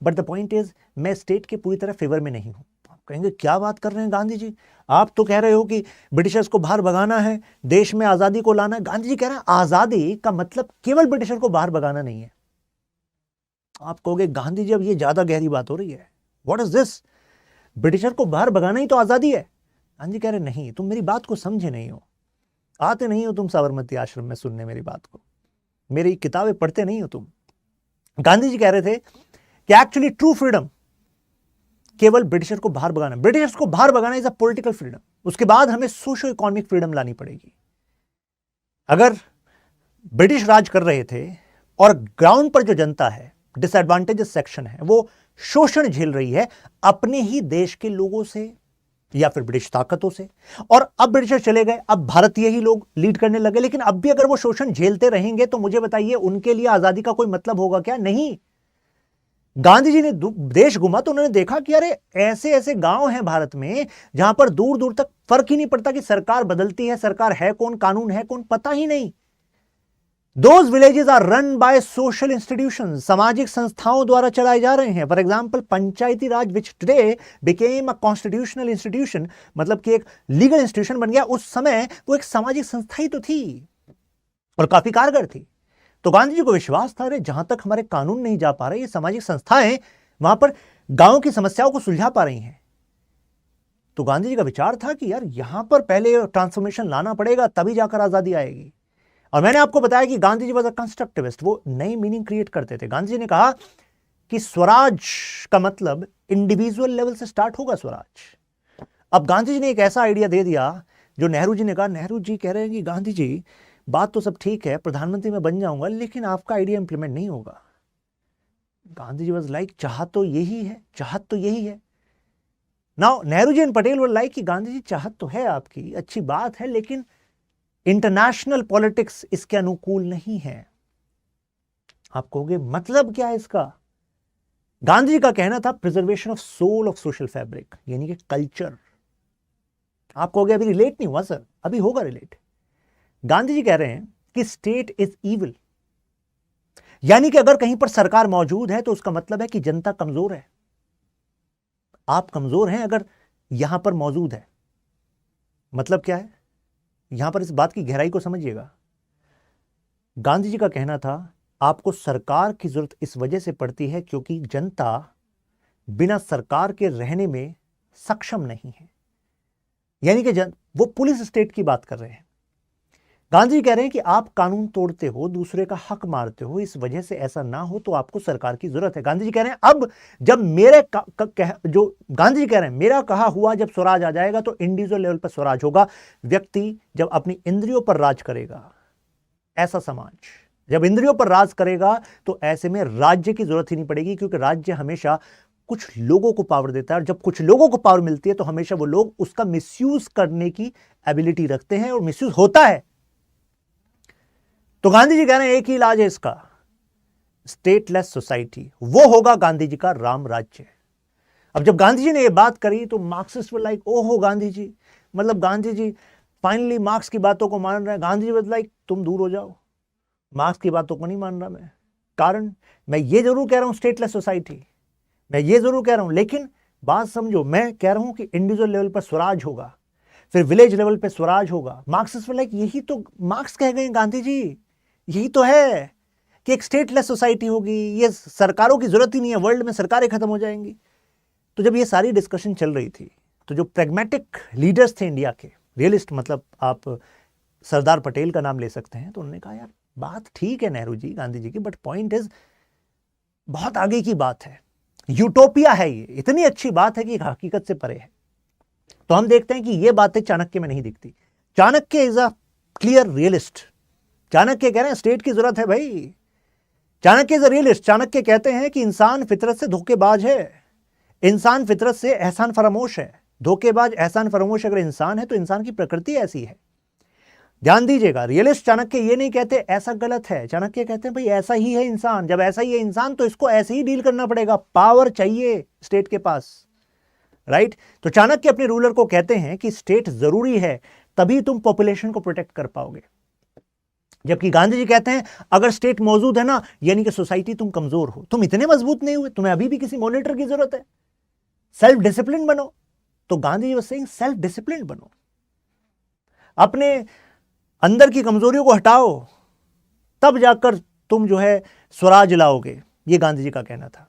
बट द पॉइंट इज मैं स्टेट के पूरी तरह फेवर में नहीं हूं। आप कहेंगे क्या बात कर रहे हैं गांधी जी, आप तो कह रहे हो कि ब्रिटिशर्स को बाहर भगाना है, देश में आजादी को लाना है। गांधी जी कह रहे हैं आजादी का मतलब केवल ब्रिटिशर को बाहर भगाना नहीं है। आप कहोगे गांधी जी अब ये ज्यादा गहरी बात हो रही है, व्हाट इज दिस, ब्रिटिशर को बाहर भगाना ही तो आजादी है। गांधी कह रहे नहीं, तुम मेरी बात को समझे नहीं हो, आते नहीं हो तुम साबरमती आश्रम में सुनने मेरी बात को, मेरी किताबें पढ़ते नहीं हो तुम। गांधी जी कह रहे थे कि एक्चुअली ट्रू फ्रीडम केवल ब्रिटिशर को बाहर भगाना, ब्रिटिशर्स को बाहर भगाना इज अ पॉलिटिकल फ्रीडम, उसके बाद हमें सोशो इकोनॉमिक फ्रीडम लानी पड़ेगी। अगर ब्रिटिश राज कर रहे थे और ग्राउंड पर जो जनता है, डिसएडवांटेजेस सेक्शन है, वो शोषण झेल रही है अपने ही देश के लोगों से या फिर ब्रिटिश ताकतों से, और अब ब्रिटिशर चले गए, अब भारतीय ही लोग लीड करने लगे, लेकिन अब भी अगर वो शोषण झेलते रहेंगे तो मुझे बताइए उनके लिए आजादी का कोई मतलब होगा क्या? नहीं। गांधी जी ने देश घुमा तो उन्होंने देखा कि अरे ऐसे ऐसे गांव हैं भारत में जहां पर दूर दूर तक फर्क ही नहीं पड़ता कि सरकार बदलती है, सरकार है कौन, कानून है कौन, पता ही नहीं। Those villages are run by social institutions, सामाजिक संस्थाओं द्वारा चलाए जा रहे हैं। For example Panchayati Raj which today became a constitutional institution, मतलब कि एक लीगल इंस्टीट्यूशन बन गया, उस समय वो एक सामाजिक संस्था ही तो थी और काफी कारगर थी। तो गांधी जी को विश्वास था अरे जहां तक हमारे कानून नहीं जा पा रहे, ये सामाजिक संस्थाएं वहां पर गांव की समस्याओं को सुलझा पा रही हैं। तो गांधी जी का विचार था कि यार यहां पर पहले ट्रांसफॉर्मेशन लाना पड़ेगा तभी जाकर आजादी आएगी। और मैंने आपको बताया कि Gandhi ji was a constructivist, वो नई मीनिंग क्रिएट करते थे। गांधी जी ने कहा कि स्वराज का मतलब इंडिविजुअल लेवल से स्टार्ट होगा स्वराज। अब गांधी जी ने एक ऐसा आइडिया दे दिया जो नेहरू जी ने कहा, नेहरू जी कह रहे हैं कि गांधी जी बात तो सब ठीक है, प्रधानमंत्री मैं बन जाऊंगा लेकिन आपका आइडिया इंप्लीमेंट नहीं होगा। गांधी जी वॉज लाइक चाहत तो यही है, चाहत तो यही है। Now Nehru ji and Patel were like कि गांधी जी चाहत तो है आपकी, अच्छी बात है, लेकिन इंटरनेशनल पॉलिटिक्स इसके अनुकूल नहीं है। आप कहोगे मतलब क्या है इसका? गांधी जी का कहना था preservation of soul of social fabric, यानी कि कल्चर। आप कहोगे अभी रिलेट नहीं हुआ सर, अभी होगा रिलेट। गांधी जी कह रहे हैं कि स्टेट इज इविल, यानी कि अगर कहीं पर सरकार मौजूद है तो उसका मतलब है कि जनता कमजोर है। आप कमजोर हैं अगर यहां पर मौजूद है। मतलब क्या है? यहां पर इस बात की गहराई को समझिएगा। गांधी जी का कहना था आपको सरकार की जरूरत इस वजह से पड़ती है क्योंकि जनता बिना सरकार के रहने में सक्षम नहीं है। यानी कि वो पुलिस स्टेट की बात कर रहे हैं। गांधी जी कह रहे हैं कि आप कानून तोड़ते हो, दूसरे का हक मारते हो, इस वजह से ऐसा ना हो तो आपको सरकार की जरूरत है। गांधी जी कह रहे हैं अब जब जो गांधी जी कह रहे हैं मेरा कहा हुआ जब स्वराज आ जाएगा तो इंडिविजुअल लेवल पर स्वराज होगा। व्यक्ति जब अपनी इंद्रियों पर राज करेगा, ऐसा समाज जब इंद्रियों पर राज करेगा तो ऐसे में राज्य की जरूरत ही नहीं पड़ेगी, क्योंकि राज्य हमेशा कुछ लोगों को पावर देता है, और जब कुछ लोगों को पावर मिलती है तो हमेशा वो लोग उसका मिसयूज करने की एबिलिटी रखते हैं, और मिसयूज होता है। तो गांधी जी कह रहे हैं एक ही इलाज है इसका, स्टेटलेस सोसाइटी। वो होगा गांधी जी का राम राज्य। अब जब गांधी जी ने ये बात करी तो मार्क्सिस्ट वर लाइक ओहो गांधी जी, मतलब गांधी जी फाइनली मार्क्स की बातों को मान रहे हैं। गांधी जी वाज लाइक तुम दूर हो जाओ, मार्क्स की बातों को नहीं मान रहा मैं। कारण मैं ये जरूर कह रहा हूं स्टेटलेस सोसाइटी, मैं ये जरूर कह रहा हूं, लेकिन बात समझो, मैं कह रहा हूं कि इंडिविजुअल लेवल पर स्वराज होगा, फिर विलेज लेवल पर स्वराज होगा। मार्क्सिस्ट वर लाइक यही तो मार्क्स कह गए गांधी जी, यही तो है कि एक स्टेटलेस सोसाइटी होगी, ये सरकारों की जरूरत ही नहीं है, वर्ल्ड में सरकारें खत्म हो जाएंगी। तो जब ये सारी डिस्कशन चल रही थी तो जो प्रैग्मेटिक लीडर्स थे इंडिया के, रियलिस्ट, मतलब आप सरदार पटेल का नाम ले सकते हैं, तो उन्होंने कहा यार बात ठीक है नेहरू जी, गांधी जी की, बट पॉइंट इज बहुत आगे की बात है, यूटोपिया है ये, इतनी अच्छी बात है कि हकीकत से परे है। तो हम देखते हैं कि ये बातें चाणक्य में नहीं दिखती। Chanakya is a clear realist. Chanakya कह रहे हैं स्टेट की जरूरत है भाई। Chanakya is a realist. Chanakya कहते हैं कि इंसान फितरत से धोखेबाज है, इंसान फितरत से एहसान फरामोश है। धोखेबाज एहसान फरामोश अगर इंसान है तो इंसान की प्रकृति ऐसी है। ध्यान दीजिएगा, रियलिस्ट चाणक्य ये नहीं कहते ऐसा गलत है, चाणक्य कहते हैं भाई ऐसा ही है इंसान, जब ऐसा ही है इंसान तो इसको ऐसे ही डील करना पड़ेगा, पावर चाहिए स्टेट के पास, राइट। तो चाणक्य अपने रूलर को कहते हैं कि स्टेट जरूरी है, तभी तुम पॉपुलेशन को प्रोटेक्ट कर पाओगे। जबकि गांधी जी कहते हैं अगर स्टेट मौजूद है ना, यानी कि सोसाइटी तुम कमजोर हो, तुम इतने मजबूत नहीं हुए, तुम्हें अभी भी किसी मॉनिटर की जरूरत है, सेल्फ डिसिप्लिन बनो। तो Gandhi ji was saying self discipline बनो, अपने अंदर की कमजोरियों को हटाओ, तब जाकर तुम जो है स्वराज लाओगे, ये गांधी जी का कहना था।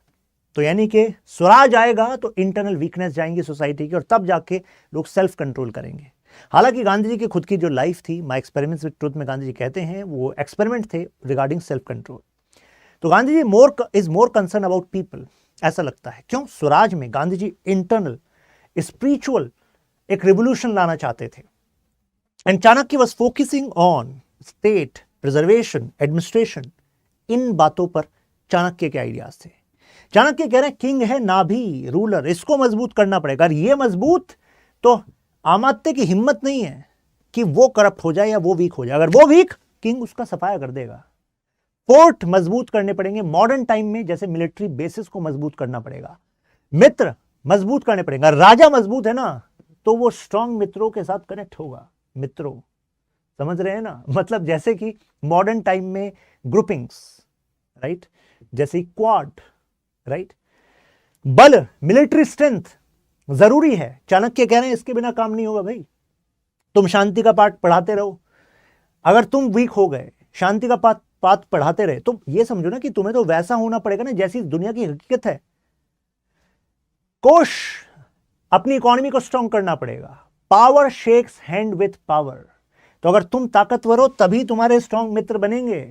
तो यानी कि स्वराज आएगा तो इंटरनल वीकनेस जाएंगी सोसाइटी की, और तब जाके लोग सेल्फ कंट्रोल करेंगे। हालांकि गांधी जी की खुद की जो लाइफ थी, माय एक्सपेरिमेंट्स विद ट्रुथ में गांधी जी कहते हैं वो एक्सपेरिमेंट थे रिगार्डिंग सेल्फ कंट्रोल। तो Gandhi ji is more concern about people, ऐसा लगता है। क्यों? स्वराज में गांधी जी इंटरनल स्पिरिचुअल एक रिवोल्यूशन लाना चाहते थे। And Chanakya was focusing on state preservation, administration. इन बातों पर चाणक्य के आइडियाज थे। चाणक्य कह रहे हैं किंग है नाभि, रूलर, इसको मजबूत करना पड़ेगा। और ये मजबूत तो आमात्य की हिम्मत नहीं है कि वो करप्ट हो जाए या वो वीक हो जाए। अगर वो वीक, किंग उसका सफाया कर देगा। फोर्ट मजबूत करने पड़ेंगे मॉडर्न टाइम में, जैसे मिलिट्री बेसिस को मजबूत करना पड़ेगा, मित्र मजबूत करने पड़ेगा। राजा मजबूत है ना तो वो स्ट्रांग मित्रों के साथ कनेक्ट होगा। मित्रों, समझ रहे हैं ना, मतलब जैसे कि मॉडर्न टाइम में ग्रुपिंग्स, राइट, जैसे क्वाड, राइट। बल, मिलिट्री स्ट्रेंथ जरूरी है। चाणक्य कह रहे हैं इसके बिना काम नहीं होगा भाई। तुम शांति का पाठ पढ़ाते रहो, अगर तुम वीक हो गए, शांति का पाठ पढ़ाते रहे, तो ये समझो ना कि तुम्हें तो वैसा होना पड़ेगा ना जैसी दुनिया की हकीकत है। कोश, अपनी इकोनॉमी को स्ट्रांग करना पड़ेगा। Power shakes hand with power. तो अगर तुम ताकतवर हो तभी तुम्हारे स्ट्रांग मित्र बनेंगे।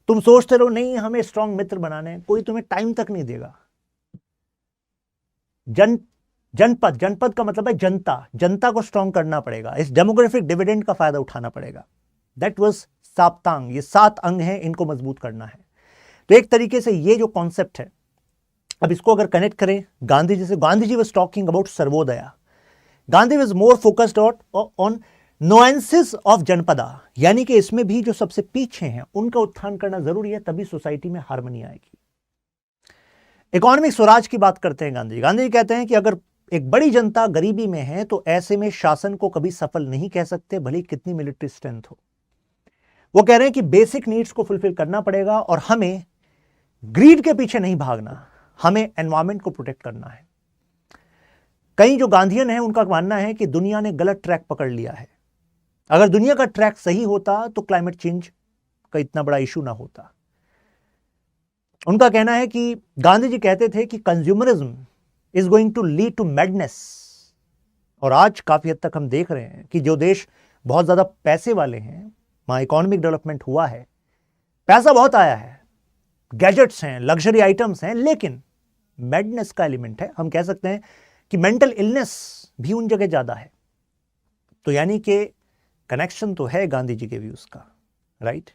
तुम सोचते रहो नहीं हमें स्ट्रांग मित्र बनाने हैं, कोई तुम्हें टाइम तक नहीं देगा। जनपद का मतलब है जनता, जनता को स्ट्रांग करना पड़ेगा, इस डेमोग्राफिक डिविडेंड का फायदा उठाना पड़ेगा। दैट वाज साप्तांग, ये 7 अंग हैं, इनको मजबूत करना है। तो एक तरीके से ये जो कॉन्सेप्ट है, अब इसको अगर कनेक्ट करें गांधी जी से, Gandhi ji was talking about Sarvodaya. Gandhi was more focused on nuances of Janapada, यानी कि इसमें भी जो सबसे पीछे हैं उनका उत्थान करना जरूरी है, तभी सोसाइटी में हार्मनी आएगी। इकोनॉमिक स्वराज की बात करते हैं गांधी। गांधी जी कहते हैं कि अगर एक बड़ी जनता गरीबी में है तो ऐसे में शासन को कभी सफल नहीं कह सकते, भले कितनी मिलिट्री स्ट्रेंथ हो। वो कह रहे हैं कि बेसिक नीड्स को फुलफिल करना पड़ेगा और हमें ग्रीड के पीछे नहीं भागना, हमें एनवायरमेंट को प्रोटेक्ट करना है। कई जो गांधीयन हैं उनका मानना है कि दुनिया ने गलत ट्रैक पकड़ लिया है। अगर दुनिया का ट्रैक सही होता तो क्लाइमेट चेंज का इतना बड़ा इशू ना होता। उनका कहना है कि गांधी जी कहते थे कि consumerism is going to lead to madness. और आज काफी हद तक हम देख रहे हैं कि जो देश बहुत ज्यादा पैसे वाले हैं वहां इकोनॉमिक डेवलपमेंट हुआ है, पैसा बहुत आया है, गैजेट्स हैं, लग्जरी आइटम्स हैं, लेकिन मैडनेस का एलिमेंट है। हम कह सकते हैं कि मेंटल इलनेस भी उन जगह ज्यादा है। तो यानी कि कनेक्शन तो है गांधी जी के व्यूज का, राइट।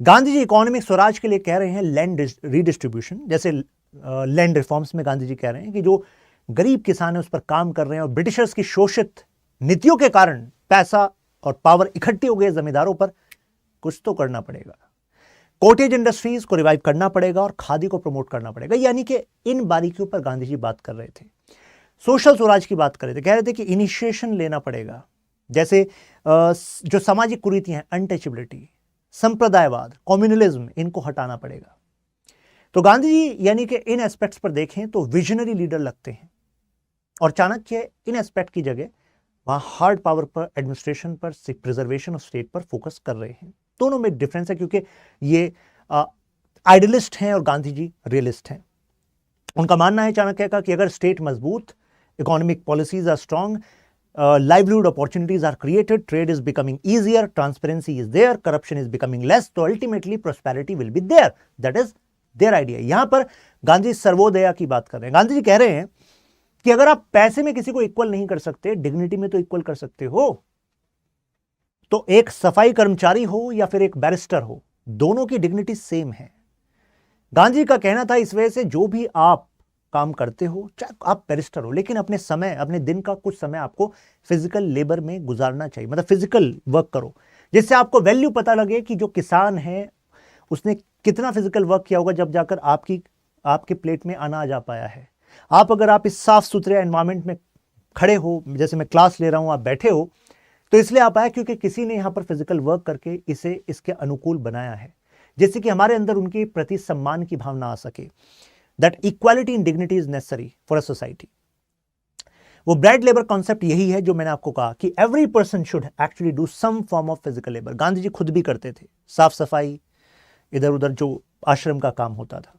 गांधी जी इकोनॉमिक स्वराज के लिए कह रहे हैं लैंड रीडिस्ट्रीब्यूशन, जैसे लैंड रिफॉर्म्स में गांधी जी कह रहे हैं कि जो गरीब किसान है उस पर काम कर रहे हैं, और ब्रिटिशर्स की शोषित नीतियों के कारण पैसा और पावर इकट्ठी हो गई जमींदारों पर, कुछ तो करना पड़ेगा। कॉटेज इंडस्ट्रीज को रिवाइव करना पड़ेगा और खादी को प्रमोट करना पड़ेगा। यानी कि इन बारीकियों पर गांधी जी बात कर रहे थे। सोशल स्वराज की बात कर रहे थे, कह रहे थे कि इनिशिएशन लेना पड़ेगा, जैसे जो सामाजिक कुरीतियां हैं, अनटचेबिलिटी, संप्रदायवाद, कम्युनलिज्म, इनको हटाना पड़ेगा। तो गांधी जी यानी कि इन एस्पेक्ट्स पर देखें तो विजनरी लीडर लगते हैं, और चाणक्य इन एस्पेक्ट की जगह वहां हार्ड पावर पर, एडमिनिस्ट्रेशन पर, प्रिजर्वेशन ऑफ स्टेट पर फोकस कर रहे हैं। दोनों में डिफरेंस है, क्योंकि ये आइडियलिस्ट हैं और गांधी जी रियलिस्ट हैं। उनका मानना है चाणक्य का कि अगर स्टेट मजबूत, economic policies are strong, livelihood opportunities are created, trade is becoming easier, transparency is there, corruption is becoming less, तो ultimately prosperity will be there. That is their idea. यहां पर गांधी सर्वोदया की बात कर रहे हैं। गांधी जी कह रहे हैं कि अगर आप पैसे में किसी को इक्वल नहीं कर सकते, डिग्निटी में तो इक्वल कर सकते हो। तो एक सफाई कर्मचारी हो या फिर एक बैरिस्टर हो, दोनों की डिग्निटी सेम है। गांधी जी का कहना था इस वजह से जो भी आप काम करते हो, चाहे आप बैरिस्टर हो, लेकिन अपने समय, अपने दिन का कुछ समय आपको फिजिकल लेबर में गुजारना चाहिए, मतलब फिजिकल वर्क करो, जिससे आपको वैल्यू पता लगे कि जो किसान है उसने कितना फिजिकल वर्क किया होगा, जब जाकर आपके प्लेट में अनाज आ पाया है। आप इस साफ सुथरे एनवायरमेंट में खड़े हो, जैसे मैं क्लास ले रहा हूं, आप बैठे हो, तो इसलिए आप आए क्योंकि किसी ने यहां पर फिजिकल वर्क करके इसे इसके अनुकूल बनाया है, जिससे कि हमारे अंदर उनके प्रति सम्मान की भावना आ सके। That equality in dignity is necessary for a society. वो ब्राइट लेबर कॉन्सेप्ट यही है जो मैंने आपको कहा कि every person should actually do some form of physical labour. Gandhi ji खुद भी करते थे साफ सफाई, इधर उधर जो आश्रम का काम होता था।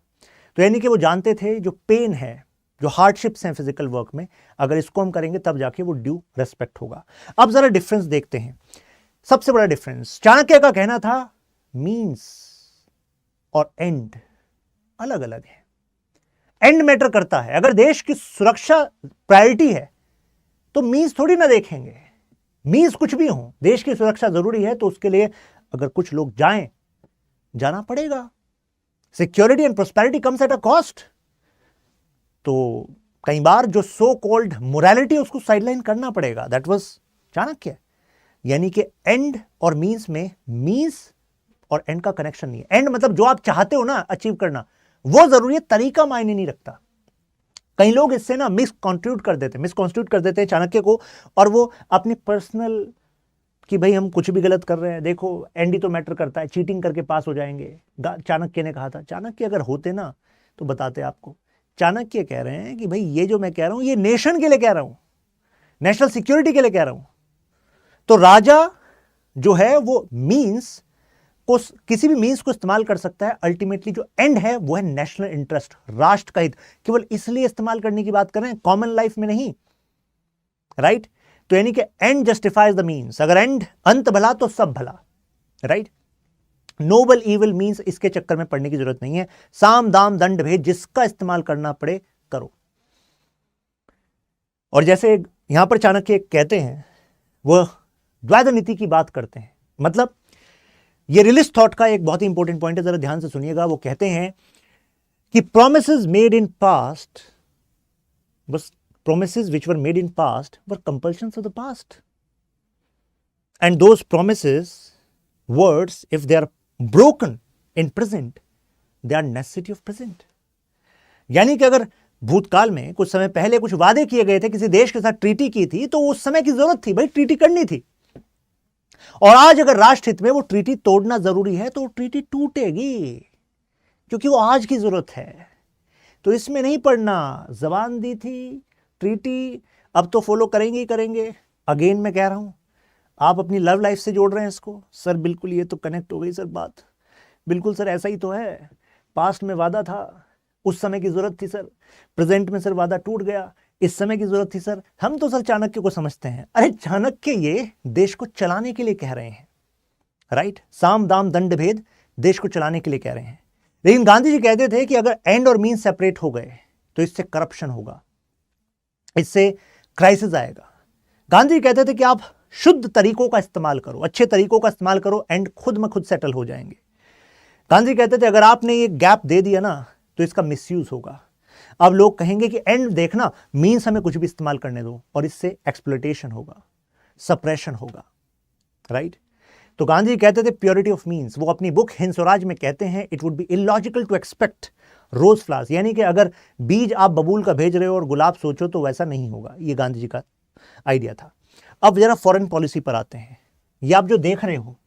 तो यानी कि वो जानते थे जो पेन है, जो हार्डशिप्स हैं फिजिकल वर्क में, अगर इसको हम करेंगे तब जाके वो ड्यू रेस्पेक्ट होगा। अब जरा डिफरेंस देखते हैं। सबसे बड़ा डिफरेंस, चाणक्य का कहना था मीन्स और एंड अलग अलग है। एंड मैटर करता है। अगर देश की सुरक्षा प्रायोरिटी है तो मीन्स थोड़ी ना देखेंगे, मीन्स कुछ भी हो, देश की सुरक्षा जरूरी है तो उसके लिए अगर कुछ लोग जाना पड़ेगा। Security and prosperity comes at a cost. तो कई बार जो सो कॉल्ड मोरालिटी उसको साइडलाइन करना पड़ेगा। That was Chanakya. यानी कि एंड और मीन्स में मीन्स और एंड का कनेक्शन नहीं है। एंड मतलब जो आप चाहते हो ना अचीव करना, वो जरूरी है, तरीका मायने नहीं रखता। कई लोग इससे ना मिसकॉन्स्टिट्यूट कर देते हैं चाणक्य को, और वो अपनी पर्सनल कि भाई हम कुछ भी गलत कर रहे हैं, देखो एंड ही तो मैटर करता है, चीटिंग करके पास हो जाएंगे। चाणक्य ने कहा था, चाणक्य अगर होते ना तो बताते आपको। चाणक्य कह रहे हैं कि भाई ये जो मैं कह रहा हूं ये नेशन के लिए कह रहा हूं, नेशनल सिक्योरिटी के लिए कह रहा हूं। तो राजा जो है वो मीन्स को, किसी भी मीन्स को इस्तेमाल कर सकता है। अल्टीमेटली जो एंड है वो है नेशनल इंटरेस्ट, राष्ट्र का हित। केवल इसलिए इस्तेमाल करने की बात कर रहे हैं, कॉमन लाइफ में नहीं, राइट। तो यानी कि एंड जस्टिफाइज द मीन्स। अगर एंड अंत भला तो सब भला, राइट। नोबल इविल मीन्स इसके चक्कर में पड़ने की जरूरत नहीं है। साम दाम दंड भेद, जिसका इस्तेमाल करना पड़े करो। और जैसे यहां पर चाणक्य कहते हैं, वह द्वैध नीति की बात करते हैं। मतलब ये रियलिस्ट थॉट का एक बहुत ही इंपॉर्टेंट पॉइंट है, जरा ध्यान से सुनिएगा। वो कहते हैं कि promises made in past was promises which were made in past were compulsions of the past, and those promises words, if they are broken in present, they are necessity of present. यानी कि अगर भूतकाल में कुछ समय पहले कुछ वादे किए गए थे, किसी देश के साथ ट्रीटी की थी, तो उस समय की जरूरत थी, भाई ट्रीटी करनी थी। और आज अगर राष्ट्र हित में वो ट्रीटी तोड़ना जरूरी है तो वो ट्रीटी टूटेगी, क्योंकि वो आज की जरूरत है। तो इसमें नहीं पड़ना, जबान दी थी, ट्रीटी अब तो फॉलो करेंगे ही करेंगे। अगेन मैं कह रहा हूं, आप अपनी लव लाइफ से जोड़ रहे हैं इसको। सर बिल्कुल ये तो कनेक्ट हो गई सर बात, बिल्कुल सर ऐसा ही तो है। पास्ट में वादा था, उस समय की जरूरत थी सर, प्रेजेंट में सर वादा टूट गया, इस समय की जरूरत थी सर। हम तो सर चाणक्य को समझते हैं। अरे चाणक्य ये देश को चलाने के लिए कह रहे हैं, राइट, साम दाम दंड भेद देश को चलाने के लिए कह रहे हैं। लेकिन गांधी जी कहते थे कि अगर एंड और मीन सेपरेट हो गए तो इससे करप्शन होगा, इससे क्राइसिस आएगा। गांधी जी कहते थे कि आप शुद्ध तरीकों का इस्तेमाल करो, अच्छे तरीकों का इस्तेमाल करो, एंड खुद में खुद सेटल हो जाएंगे। गांधी जी कहते थे अगर आपने ये गैप दे दिया ना तो इसका मिसयूज होगा। अब लोग कहेंगे कि एंड देखना, मीन्स हमें कुछ भी इस्तेमाल करने दो, और इससे एक्सप्लॉयटेशन होगा, सप्रेशन होगा, राइट। तो गांधी जी कहते थे प्योरिटी ऑफ मीन्स। वो अपनी बुक हिंद स्वराज में कहते हैं it would be illogical to expect rose flowers, यानी कि अगर बीज आप बबूल का भेज रहे हो और गुलाब सोचो तो वैसा नहीं होगा। ये गांधी जी का आइडिया था। अब जरा फॉरेन पॉलिसी पर आते हैं। ये आप जो देख रहे हो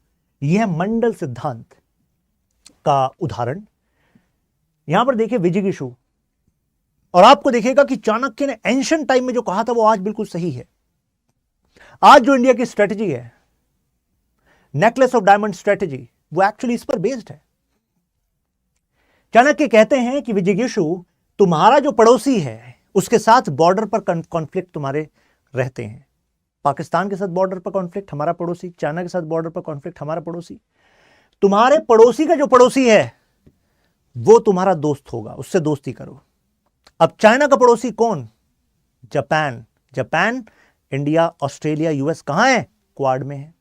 यह है मंडल सिद्धांत का उदाहरण। यहां पर देखिए विजिगीषु, और आपको देखिएगा कि चाणक्य ने एंशिएंट टाइम में जो कहा था वो आज बिल्कुल सही है। आज जो इंडिया की स्ट्रेटजी है, नेकलेस ऑफ डायमंड स्ट्रेटजी, वो एक्चुअली इस पर बेस्ड है। चाणक्य कहते हैं कि विजिगीषु, तुम्हारा जो पड़ोसी है उसके साथ बॉर्डर पर कॉन्फ्लिक्ट तुम्हारे रहते हैं। पाकिस्तान के साथ बॉर्डर पर कॉन्फ्लिक्ट हमारा पड़ोसी, चाइना के साथ बॉर्डर पर कॉन्फ्लिक्ट हमारा पड़ोसी। तुम्हारे पड़ोसी का जो पड़ोसी है वो तुम्हारा दोस्त होगा, उससे दोस्ती करो। अब चाइना का पड़ोसी कौन? Japan. Japan, India, Australia, US कहां है? क्वाड में है।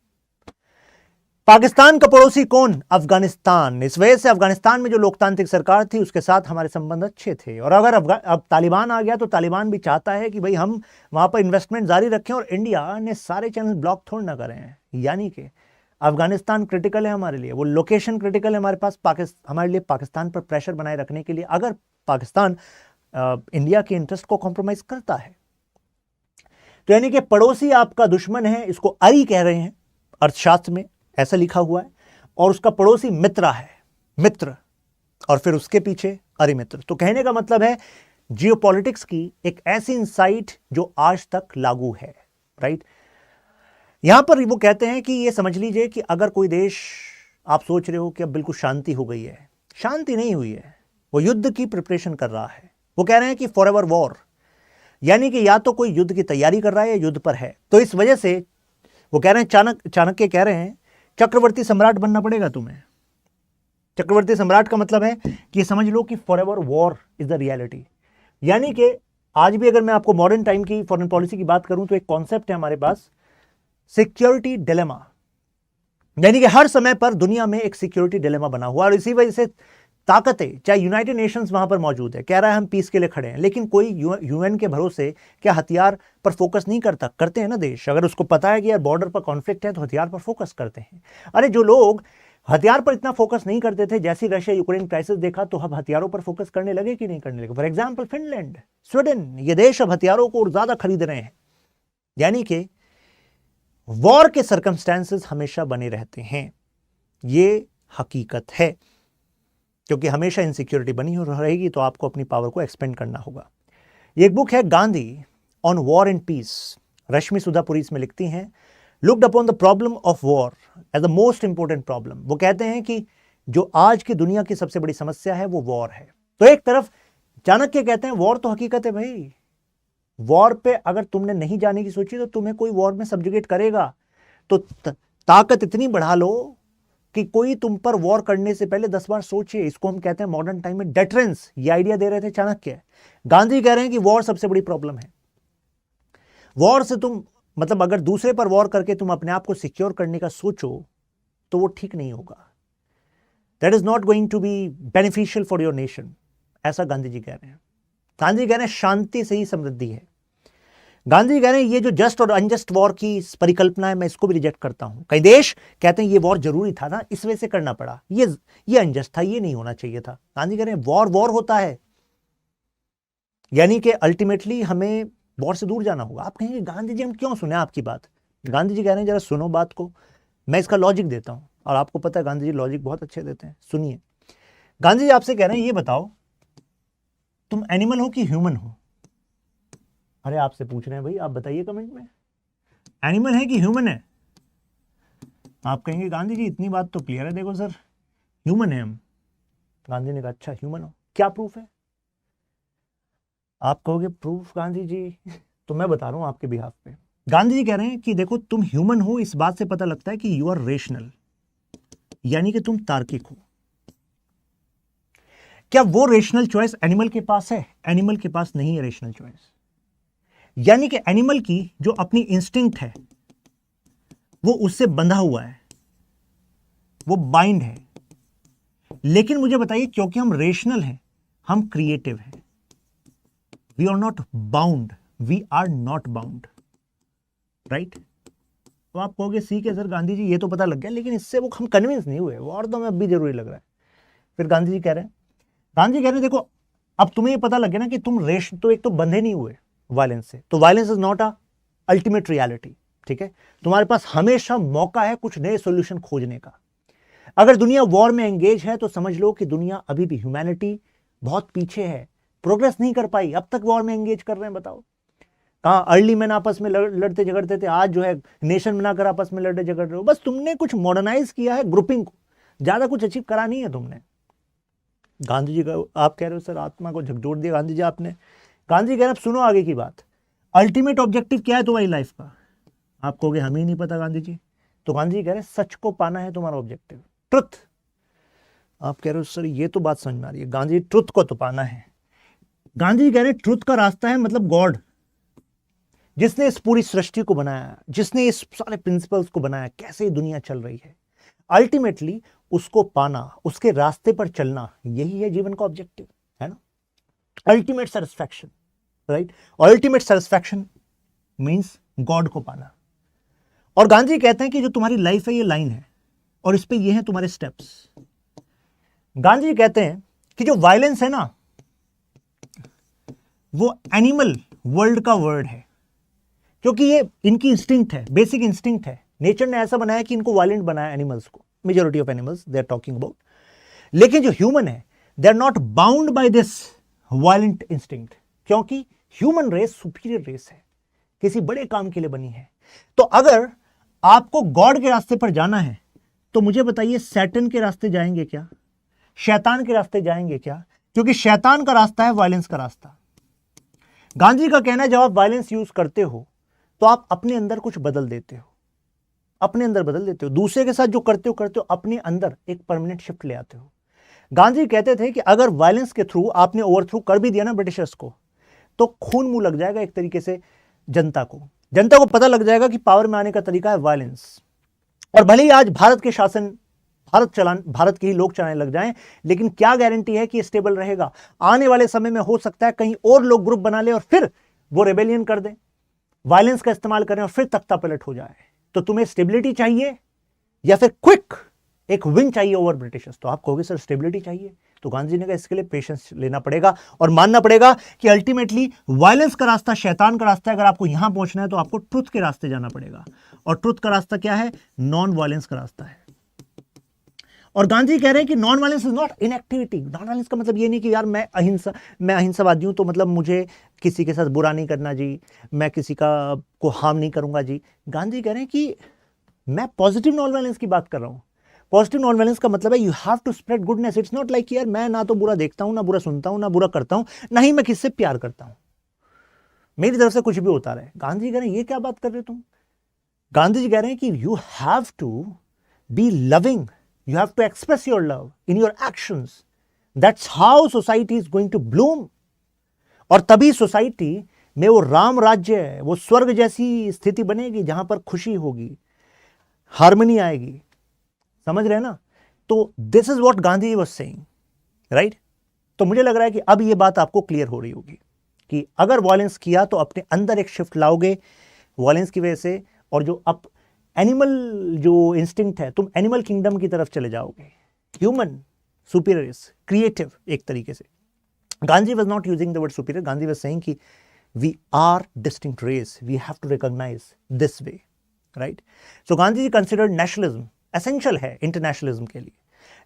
पाकिस्तान का पड़ोसी कौन? अफगानिस्तान। इस वजह से अफगानिस्तान में जो लोकतांत्रिक सरकार थी उसके साथ हमारे संबंध अच्छे थे। और अगर अब तालिबान आ गया तो तालिबान भी चाहता है कि भाई हम वहां पर इन्वेस्टमेंट जारी रखें, और इंडिया ने सारे चैनल ब्लॉक थोड़ा ना करें हैं। यानी कि अफगानिस्तान क्रिटिकल है हमारे लिए, वो लोकेशन क्रिटिकल है हमारे पास, हमारे लिए पाकिस्तान पर प्रेशर बनाए रखने के लिए, अगर पाकिस्तान इंडिया के इंटरेस्ट को कॉम्प्रोमाइज करता है। तो यानी कि पड़ोसी आपका दुश्मन है, इसको अरी कह रहे हैं अर्थशास्त्र में, ऐसा लिखा हुआ है। और उसका पड़ोसी मित्र है, मित्र, और फिर उसके पीछे अरिमित्र। तो कहने का मतलब है जियोपॉलिटिक्स की एक ऐसी इंसाइट जो आज तक लागू है, राइट। यहां पर वो कहते हैं कि ये समझ लीजिए कि अगर कोई देश, आप सोच रहे हो कि अब बिल्कुल शांति हो गई है, शांति नहीं हुई है, वो युद्ध की प्रिपरेशन कर रहा है। वो कह रहे हैं कि फॉरएवर वॉर, यानी कि या तो कोई युद्ध की तैयारी कर रहा है या युद्ध पर है। तो इस वजह से वो कह रहे हैं, चाणक्य कह रहे हैं चक्रवर्ती सम्राट बनना पड़ेगा तुम्हें। चक्रवर्ती सम्राट का मतलब है कि समझ लो कि forever war is the reality. यानी कि आज भी अगर मैं आपको मॉडर्न टाइम की फॉरेन पॉलिसी की बात करूं तो एक कॉन्सेप्ट है हमारे पास, सिक्योरिटी डिलेमा। यानी कि हर समय पर दुनिया में एक सिक्योरिटी डिलेमा बना हुआ, और इसी वजह से ताकतें, चाहे यूनाइटेड नेशंस वहां पर मौजूद है, कह रहा है हम पीस के लिए खड़े हैं, लेकिन कोई यूएन के भरोसे क्या हथियार पर फोकस नहीं करता? करते हैं ना देश। अगर उसको पता है कि यार बॉर्डर पर कॉन्फ्लिक्ट है तो हथियार पर फोकस करते हैं। अरे जो लोग हथियार पर इतना फोकस नहीं करते थे, जैसे रशिया यूक्रेन क्राइसिस देखा तो अब हथियारों पर फोकस करने लगे कि नहीं करने लगे? फॉर एग्जाम्पल फिनलैंड, स्वीडन, ये देश अब हथियारों को ज्यादा खरीद रहे हैं। यानी कि वॉर के सर्कमस्टेंसेस हमेशा बने रहते हैं, ये हकीकत है, क्योंकि हमेशा इनसिक्योरिटी बनी हो रहेगी, तो आपको अपनी पावर को एक्सपेंड करना होगा। ये एक बुक है Gandhi on war and peace, Rashmi Sudhapuri इसमें लिखती हैं, looked upon the problem of war as the most important problem. वो कहते हैं कि जो आज की दुनिया की सबसे बड़ी समस्या है वो वॉर है। तो एक तरफ चाणक्य कहते हैं वॉर तो हकीकत है भाई, वॉर पे अगर तुमने नहीं जाने की सोची तो तुम्हें कोई वॉर में सब्जुगेट करेगा। तो ताकत इतनी बढ़ा लो कि कोई तुम पर वॉर करने से पहले 10 बार सोचे। इसको हम कहते हैं मॉडर्न टाइम में डेटरेंस। ये आइडिया दे रहे थे चाणक्य। गांधी कह रहे हैं कि वॉर सबसे बड़ी प्रॉब्लम है। वॉर से तुम, मतलब अगर दूसरे पर वॉर करके तुम अपने आप को सिक्योर करने का सोचो तो वो ठीक नहीं होगा। That is not going to be beneficial for your nation, ऐसा गांधी जी कह रहे हैं। गांधी कह रहे हैं शांति से ही समृद्धि है। गांधी कह रहे हैं ये जो जस्ट और अनजस्ट वॉर की परिकल्पना है, मैं इसको भी रिजेक्ट करता हूं। कई देश कहते हैं ये वॉर जरूरी था ना, इस वजह से करना पड़ा, ये अनजस्ट था, ये नहीं होना चाहिए था। गांधी कह रहे हैं वॉर होता है, यानी कि अल्टीमेटली हमें वॉर से दूर जाना होगा। आप कहेंगे गांधी जी हम क्यों सुने आपकी बात? गांधी जी कह रहे हैं जरा सुनो बात को, मैं इसका लॉजिक देता हूं, और आपको पता है गांधी जी लॉजिक बहुत अच्छे देते हैं। सुनिए, गांधी जी आपसे कह रहे हैं ये बताओ तुम एनिमल हो कि ह्यूमन हो? अरे आपसे पूछ रहे हैं भाई, आप बताइए कमेंट में, एनिमल है कि ह्यूमन है? आप कहेंगे गांधी जी इतनी बात तो क्लियर है, देखो सर ह्यूमन है हम। गांधी ने कहा अच्छा ह्यूमन हो, क्या प्रूफ है? आप कहोगे प्रूफ गांधी जी, तो मैं बता रहा हूं आपके बिहाफ पे। गांधी जी कह रहे हैं कि देखो तुम ह्यूमन हो, इस बात से पता लगता है कि यू आर रेशनल। यानी कि तुम तार्किक हो। क्या वो रेशनल चॉइस एनिमल के पास है? एनिमल के पास नहीं है रेशनल चॉइस। यानी कि एनिमल की जो अपनी इंस्टिंक्ट है वो उससे बंधा हुआ है, वो बाइंड है। लेकिन मुझे बताइए, क्योंकि हम रेशनल हैं, हम क्रिएटिव हैं। We are not bound, we are not bound, right. तो आप कहोगे सी के सर गांधी जी ये तो पता लग गया, लेकिन इससे वो हम कन्विंस नहीं हुए, वो और तो हमें अब भी जरूरी लग रहा है। फिर गांधी जी कह रहे हैं देखो, अब तुम्हें ये पता लग गया ना कि तुम तो एक तो बंधे नहीं हुए वायलेंस से, तो violence is not a ultimate reality, ठीक है। तुम्हारे पास हमेशा मौका है कुछ नए सॉल्यूशन खोजने का। अगर दुनिया वॉर में एंगेज है तो समझ लो कि दुनिया अभी भी, ह्यूमैनिटी बहुत पीछे है, प्रोग्रेस नहीं कर पाई। अब तक वॉर में एंगेज कर रहे हैं, बताओ। कहाँ अर्ली मैन आपस में लड़ते झगड़ते थे, आज जो है नेशन बनाकर आपस में लड़ते झगड़ रहे हो। बस तुमने कुछ मॉडर्नाइज किया है ग्रुपिंग को, ज्यादा कुछ अचीव करा नहीं है तुमने। गांधी जी का आप कह रहे हो सर आत्मा को झकझोर दिया गांधी जी आपने। गांधी जी कह रहे हैं सुनो आगे की बात, अल्टीमेट ऑब्जेक्टिव क्या है तुम्हारी लाइफ का? आप कहोगे हमें ही नहीं पता गांधी जी। तो गांधी जी कह रहे हैं सच को पाना है तुम्हारा ऑब्जेक्टिव, ट्रुथ। आप कह रहे हो सर ये तो बात समझ में आ रही है, गांधी ट्रुथ को तो पाना है। गांधी जी कह रहे हैं ट्रुथ का रास्ता है मतलब गॉड, जिसने इस पूरी सृष्टि को बनाया, जिसने इस सारे प्रिंसिपल्स को बनाया, कैसे ये दुनिया चल रही है, अल्टीमेटली उसको पाना, उसके रास्ते पर चलना, यही है जीवन का ऑब्जेक्टिव, है ना। Ultimate satisfaction, right. Ultimate satisfaction means God को पाना। और गांधी कहते हैं कि जो तुम्हारी लाइफ है ये लाइन है और इस पे ये हैं तुम्हारे स्टेप्स। गांधी कहते हैं कि जो वायलेंस है ना वो एनिमल वर्ल्ड का वर्ड है, क्योंकि ये इनकी इंस्टिंक्ट है, बेसिक इंस्टिंक्ट है। नेचर ने ऐसा बनाया कि इनको वायलेंट बनाया एनिमल्स को, majority of animals they are talking about. लेकिन जो ह्यूमन है they are not bound by this violent instinct, क्योंकि ह्यूमन रेस सुपीरियर रेस है, किसी बड़े काम के लिए बनी है। तो अगर आपको गॉड के रास्ते पर जाना है तो मुझे बताइए सैटन के रास्ते जाएंगे क्या, शैतान के रास्ते जाएंगे क्या? क्योंकि शैतान का रास्ता है वायलेंस का रास्ता। गांधी का कहना है जब आप वायलेंस यूज करते हो तो आप अपने अंदर कुछ बदल देते हो, अपने अंदर बदल देते हो, दूसरे के साथ जो करते हो अपने अंदर एक परमानेंट शिफ्ट ले आते हो। गांधी कहते थे कि अगर वायलेंस के थ्रू आपने ओवरथ्रो कर भी दिया ना ब्रिटिशर्स को, तो खून मुंह लग जाएगा एक तरीके से जनता को पता लग जाएगा कि पावर में आने का तरीका है वायलेंस। और भले ही आज भारत के शासन भारत के ही लोग चलाने लग जाएं, लेकिन क्या गारंटी है कि स्टेबल रहेगा? आने वाले समय में हो सकता है कहीं और लोग ग्रुप बना ले और फिर वो रेबेलियन कर दें, वायलेंस का इस्तेमाल करें और फिर तख्ता पलट हो जाए। तो तुम्हें स्टेबिलिटी चाहिए या फिर क्विक एक विन चाहिए ओवर ब्रिटिशर्स? तो आप कहोगे सर स्टेबिलिटी चाहिए। तो गांधी जी ने कहा इसके लिए पेशेंस लेना पड़ेगा और मानना पड़ेगा कि अल्टीमेटली वायलेंस का रास्ता शैतान का रास्ता है। अगर आपको यहां पहुंचना है तो आपको ट्रुथ के रास्ते जाना पड़ेगा, और ट्रुथ का रास्ता क्या है? नॉन वायलेंस का रास्ता है। और गांधी कह रहे हैं कि non violence is not inactivity. Non violence का मतलब ये नहीं कि यार मैं अहिंसावादी हूं तो मतलब मुझे किसी के साथ बुरा नहीं करना जी, मैं किसी को हार्म नहीं करूंगा जी। गांधी कह रहे हैं कि मैं पॉजिटिव नॉन वायलेंस की बात कर रहा हूं। पॉजिटिव नॉन वायलेंस का मतलब है you have to spread goodness. It's not like यार मैं ना तो बुरा देखता हूं, ना बुरा सुनता हूं, ना बुरा करता हूं, ना ही मैं किससे प्यार करता हूं, मेरी तरफ से कुछ भी होता रहे। गांधी कह रहे हैं ये क्या बात कर रहे हो तुम? गांधी जी कह रहे हैं कि you have to be loving, you have to express your love in your actions. That's how society is going to bloom. और तभी सोसाइटी में वो राम राज्य है, वो स्वर्ग जैसी स्थिति बनेगी जहां पर खुशी होगी, हार्मनी आएगी। समझ रहे हैं ना? तो this is what Gandhi was saying, right. तो मुझे लग रहा है कि अब ये बात आपको क्लियर हो रही होगी कि अगर वायलेंस किया तो अपने अंदर एक शिफ्ट लाओगे वायलेंस की वजह से, और जो अब एनिमल जो इंस्टिंक्ट है, तुम एनिमल किंगडम की तरफ चले जाओगे, ह्यूमन सुपीरियर, क्रिएटिव एक तरीके से। Gandhi was not using the word superior, Gandhi was saying कि we are distinct race, we have to recognise this way, right. So Gandhi ji considered nationalism essential है इंटरनेशनलिज्म के लिए,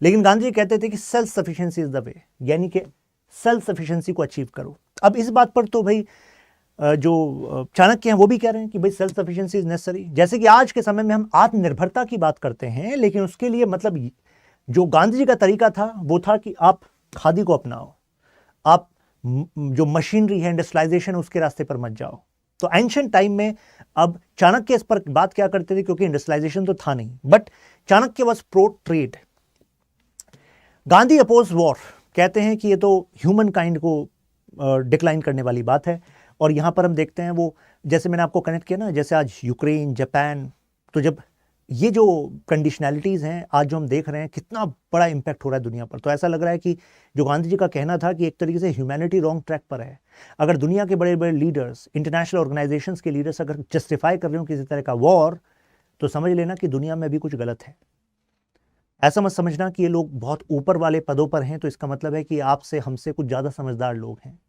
लेकिन गांधी जी कहते थे कि self sufficiency is the way, यानी कि सेल्फ सफिशिएंसी को अचीव करो। अब इस बात पर तो भाई जो चाणक्य हैं वो भी कह रहे हैं कि भाई सेल्फ सफिशिएंसी इज नेसेसरी। जैसे कि आज के समय में हम आत्मनिर्भरता की बात करते हैं, लेकिन उसके लिए मतलब जो गांधी जी का तरीका था वो था कि आप खादी को अपनाओ, आप जो मशीनरी है इंडस्ट्रियलाइजेशन उसके रास्ते पर मत जाओ, तो एंशिएंट टाइम में, अब चाणक्य इस पर बात क्या करते थे, क्योंकि इंडस्ट्रियलाइजेशन तो था नहीं, but Chanakya was pro trade. Gandhi oppose war, कहते हैं कि ये तो ह्यूमन काइंड को डिक्लाइन करने वाली बात है। और यहां पर हम देखते हैं वो, जैसे मैंने आपको कनेक्ट किया ना, जैसे आज यूक्रेन, जापान, तो जब ये जो कंडीशनैलिटीज़ हैं आज जो हम देख रहे हैं, कितना बड़ा इंपैक्ट हो रहा है दुनिया पर। तो ऐसा लग रहा है कि जो गांधी जी का कहना था कि एक तरीके से ह्यूमैनिटी रॉन्ग ट्रैक पर है। अगर दुनिया के बड़े बड़े लीडर्स, इंटरनेशनल ऑर्गेनाइजेशंस के लीडर्स अगर जस्टिफाई कर रहे हो किसी तरह का वॉर, तो समझ लेना कि दुनिया में भी कुछ गलत है। ऐसा मत समझना कि ये लोग बहुत ऊपर वाले पदों पर हैं तो इसका मतलब है कि आपसे हमसे कुछ ज़्यादा समझदार लोग हैं।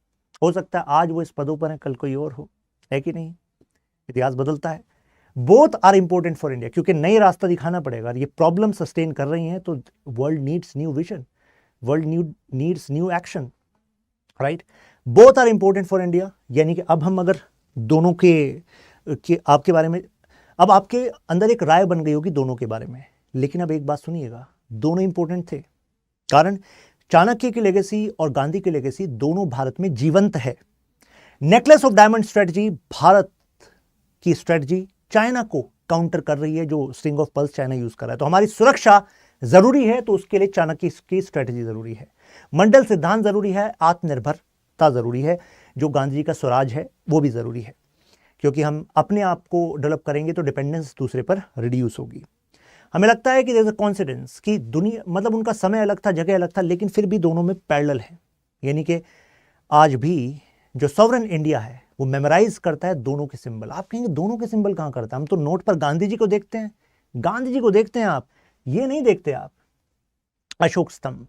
हो सकता है आज वो इस पदों पर हैं, कल कोई और हो, है कि नहीं? इतिहास बदलता है। Both are important for India, क्योंकि नई रास्ता दिखाना पड़ेगा। ये प्रॉब्लम सस्टेन कर रही हैं तो world needs new vision, world needs new action, right? Both are important for India, यानी कि अब हम अगर दोनों के आपके बारे में, अब आपके अंदर एक राय बन गई होगी दोनों के बारे में। लेकिन अब एक बात सुनिएगा, दोनों इंपॉर्टेंट थे, कारण चाणक्य की लेगेसी और गांधी की लेगेसी दोनों भारत में जीवंत है। Necklace of diamond strategy Bharat की स्ट्रेटजी चाइना को काउंटर कर रही है, जो string of pearls China use कर रहा है। तो हमारी सुरक्षा जरूरी है, तो उसके लिए चाणक्य की स्ट्रेटजी जरूरी है, मंडल सिद्धांत जरूरी है, आत्मनिर्भरता जरूरी है, जो गांधी जी का स्वराज है वो भी जरूरी है, क्योंकि हम अपने आप को डेवलप करेंगे तो डिपेंडेंस दूसरे पर रिड्यूस होगी। हमें लगता है कि देयर इज अ कॉन्सिडेंस कि दुनिया, मतलब उनका समय अलग था, जगह अलग था, लेकिन फिर भी दोनों में पैरेलल है। यानी कि आज भी जो सॉवरेन इंडिया है वो मेमोराइज करता है दोनों के सिंबल। आप कहेंगे दोनों के सिंबल कहां करता है? हम तो नोट पर गांधी जी को देखते हैं, गांधी जी को देखते हैं, आप ये नहीं देखते। आप अशोक स्तंभ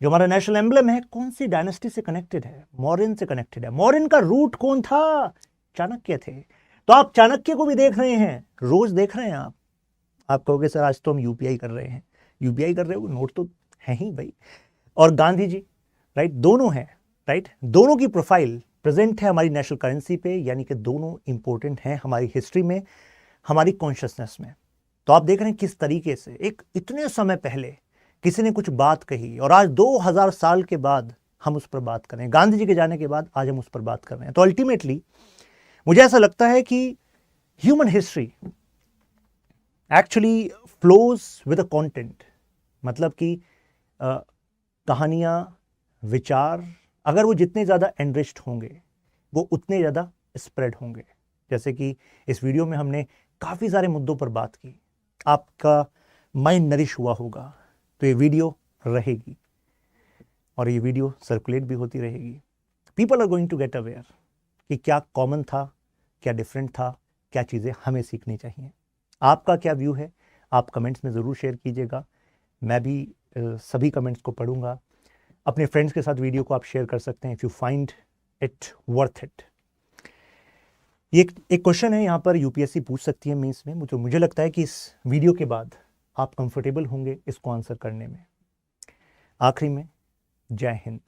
जो हमारा नेशनल एम्बलम है, कौन सी डायनेस्टी से कनेक्टेड है? मौर्यन से कनेक्टेड है। मौर्यन का रूट कौन था? चाणक्य थे। तो आप चाणक्य को भी देख रहे हैं, रोज देख रहे हैं। आप कहोगे सर आज तो हम यूपीआई कर रहे हैं। यूपीआई कर रहे हो, नोट तो है ही भाई। और गांधी जी, राइट, दोनों हैं, राइट, दोनों की प्रोफाइल प्रेजेंट है हमारी नेशनल करेंसी पे, यानी कि दोनों इंपॉर्टेंट हैं हमारी हिस्ट्री में, हमारी कॉन्शियसनेस में। तो आप देख रहे हैं किस तरीके से एक इतने समय पहले किसी ने कुछ बात कही और आज 2000 साल के बाद हम उस पर बात कर रहे हैं। गांधी जी के जाने के बाद आज हम उस पर बात कर रहे हैं। तो अल्टीमेटली मुझे ऐसा लगता है कि human history actually flows with a content, मतलब कि कहानियां, विचार, अगर वो जितने ज़्यादा एनरिच्ड होंगे वो उतने ज़्यादा स्प्रेड होंगे। जैसे कि इस वीडियो में हमने काफ़ी सारे मुद्दों पर बात की, आपका माइंड नरिश हुआ होगा, तो ये वीडियो रहेगी और ये वीडियो सर्कुलेट भी होती रहेगी। People are going to get aware कि क्या कॉमन था, क्या डिफरेंट था, क्या चीज़ें हमें सीखनी चाहिए। आपका क्या व्यू है आप कमेंट्स में ज़रूर शेयर कीजिएगा। मैं भी सभी कमेंट्स को पढ़ूंगा। अपने फ्रेंड्स के साथ वीडियो को आप शेयर कर सकते हैं if you find it worth it. ये एक क्वेश्चन है यहाँ पर, यूपीएससी पूछ सकती है मेंस में। मुझे लगता है कि इस वीडियो के बाद आप कंफर्टेबल होंगे इसको आंसर करने में। आखिरी में, जय हिंद।